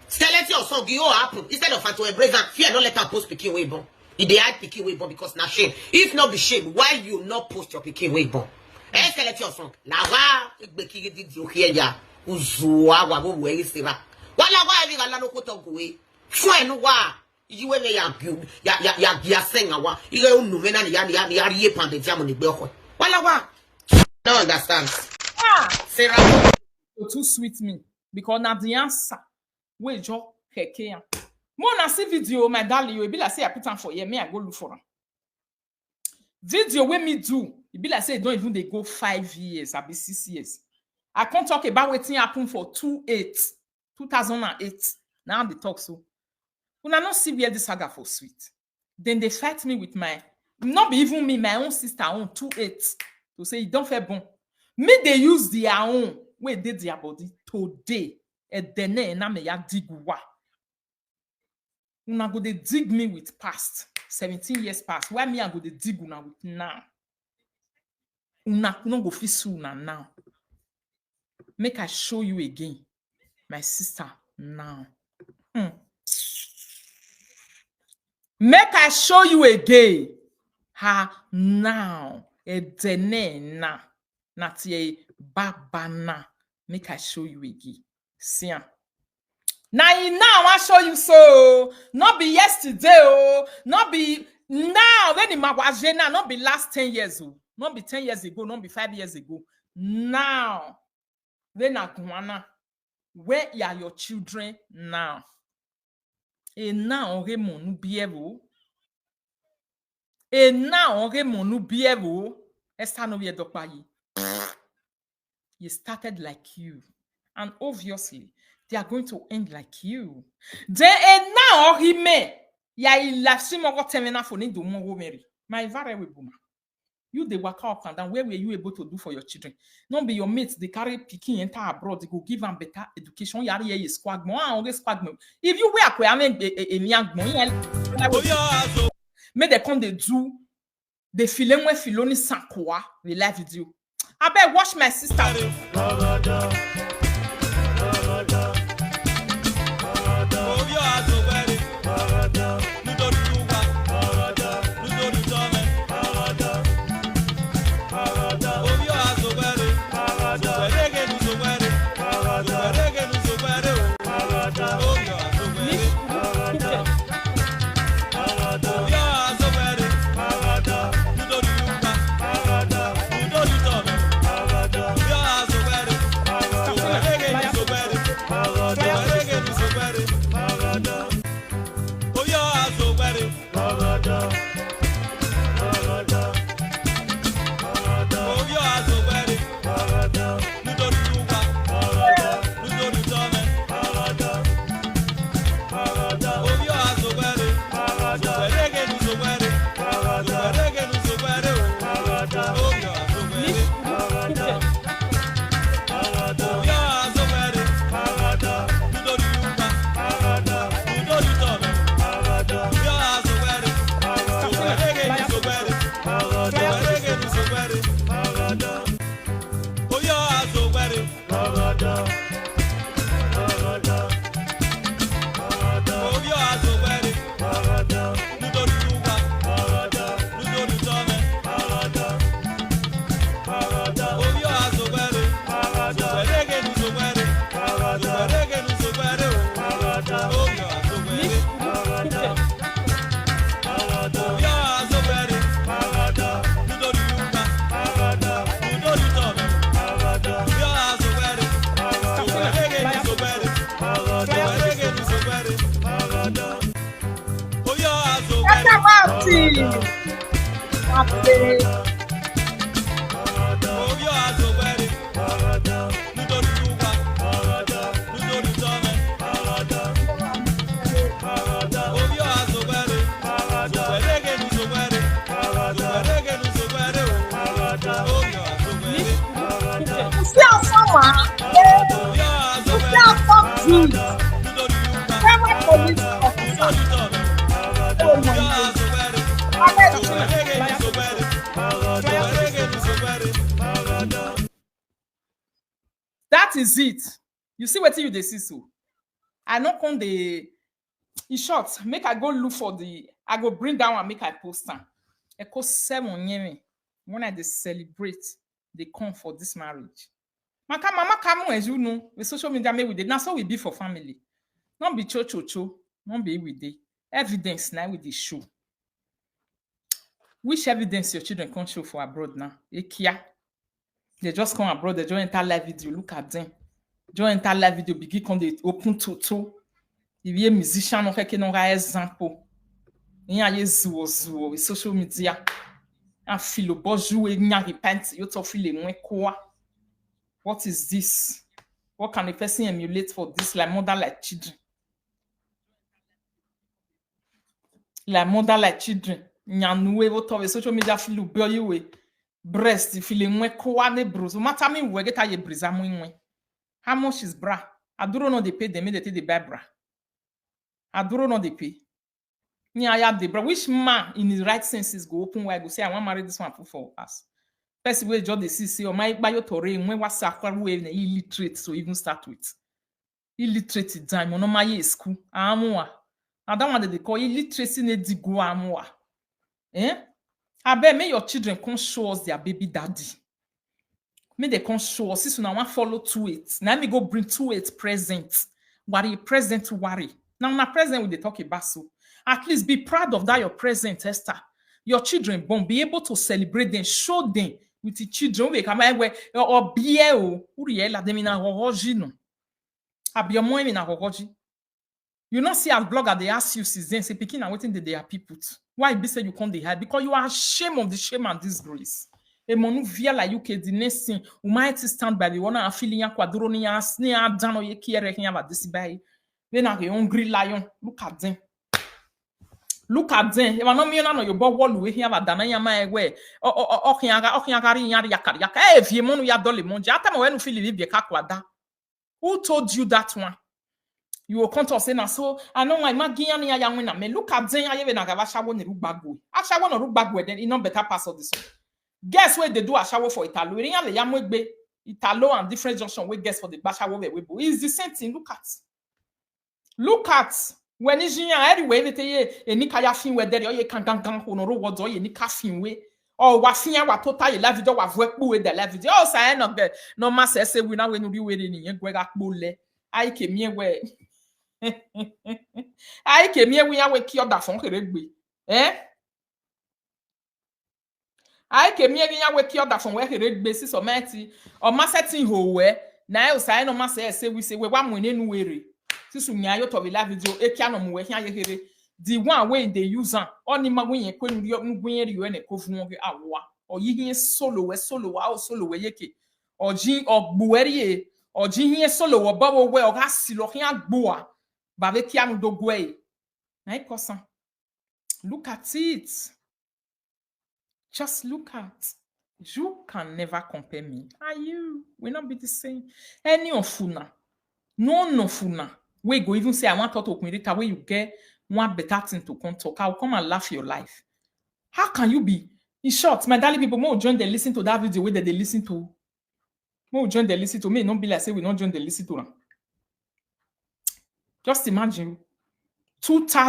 Skeleton or something, you happen. Instead of her to embrace that, fear not let her post Pikin Weibo. If they hide Pikin Weibo because na shame. If not be shame, why you not post your Pikin Weibo? Skeleton or something. Lawa, Beki did you hear ya? Uzua, wago, where is the rock? Wala, why you got no koto away? Fine, why? You were ya senga wa you no vena ya ye pande jamo ni beko wala wa no understand Sarah too sweet me because na the answer we jo keke ya mo na see video my darling you be like say I put am for here me I go look for am video wey me do e be like say don't even they go 5 years abi 6 years I can't talk about wetin happen for 2008 now the talk so. When I not see where this saga for sweet, then they fight me with my, not be even me, my own sister own 28 to say, don't fair bon. Me they use their own, where they their body today, and then na me ya dig wa. Una go they dig me with past, 17 years past. Why me I go they dig una with now? Una no go fit sue una now. Make I show you again, my sister now. Make I show you again. Ha now. Edene na. Natie babana. Make I show you again. See ya. Now I show you so. Not be yesterday, oh. Not be now. When the magwajena, not be last 10 years, oh. Not be 10 years ago, not be 5 years ago. Now, then Akuana, where are your children now? And now, on remonu bievo. And now, on remonu bievo. Esther no edokpayi. You started like you. And obviously, they are going to end like you. Then and now, he may. Ya ilasi mogo temena for need to mo Mary. My very boomer. You they work up and down. Where were you able to do for your children? Not be your mates. They carry picking enter abroad. They go give them better education. Yari ye squag mo. Squag mo. If you wear kwe amen a young mo. May they come they do. They film when filoni sankoa. We live video. I bet watch my sister. That is it. You see what you they see so. I not on the in short, make I go look for the I go bring down and make I post them. I call 7 years when I they celebrate they come for this marriage. Mama come as you know, with social media me with it. Now so we be for family. Not be cho, not be with the evidence now with the show. Which evidence your children can't show for abroad now? Ekia. They just come abroad, they join enter live video, look at them. Join enter live video, begin come they open toto. If you're a musician, on fait non example. Il y a zuo social media. Un filo bonjour et n'y a repent. You to feel moins quoi? What is this? What can a person emulate for this? La mother like children. La mother like children. N'y noué votre social media filo boy breast feel moins quoi ne bros. Matami we get a brisa moins. How much is bra? I don't know they pay them they take the bra. I don't know they pay. Which man in his right senses go open where I go say I want to marry this one for us. First way job the CC or my biotore when was illiterate so even start with. Illiterate time on my school. Amoa. I don't want they call illiteracy need to go amoa. I bet may your children come show us their baby daddy. May they come show us this one I want follow to it. Now me go bring to it present. Worry present worry. Now na present we dey talk about so. At least be proud of that your present, Esther. Your children won't be able to celebrate them, show them with the children we come we or beer o uri la dem na hohoji no abiamo mi na hohoji. You not see as blogger they ask you since then say picking and waiting that they are people. Why be say you can't they hide? Because you are ashamed of the shame and disgrace. A monu via la UK the next thing you might stand by the one and feeling ya kwadro ni ya snare down or ye kere here about this by. Then a hungry lion. Look at them. Look at them. If I no me na no your boy wall we here about dana ya my way. Okianga yaka. Eh if you monu ya dole monje. Ata mo when you feel live ka kwada. Who told you that one? You will come to say na so I know my magian ya yang na me look at them ya na gava shawo ne rugbago. A shawo no rugbago then it no better pass of this one. Guess where they do a shower for Italo? We have the Yamwegbe, Italo and different junction. We guess for the Bashawo Webo. It's the same thing. Look at when is anyway. They tell you a Nikaya fin where there you can gang honoro words or you nika fin way or wafia wa total la video wa work with the la video. Oh, say no get no mass say we now when you waiting in Gwega Bule. I came here where I came here we are killed that phone rugby. Eh? I came here we killed that from where he read basis or matty or masseting ho where now sign on mass say we say we one winning weary. Sisunya to la video e piano we here the one way they use on him when you couldn't you any coffin or ye solo we yeke or G or buerie or G solo or bubble well or hasilo here boa babekiano do guay. Look at it. Just look at. You can never compare me. Are you? We'll not be the same. Any of Funa. No Funa. We go even say I want to talk with Rita where you get one better thing to come talk. I'll come and laugh your life. How can you be? In short, my darling people, more join they listen to that video where they listen to. More join they listen to me. Don't be like say we don't join they listen to them. Just imagine 2000.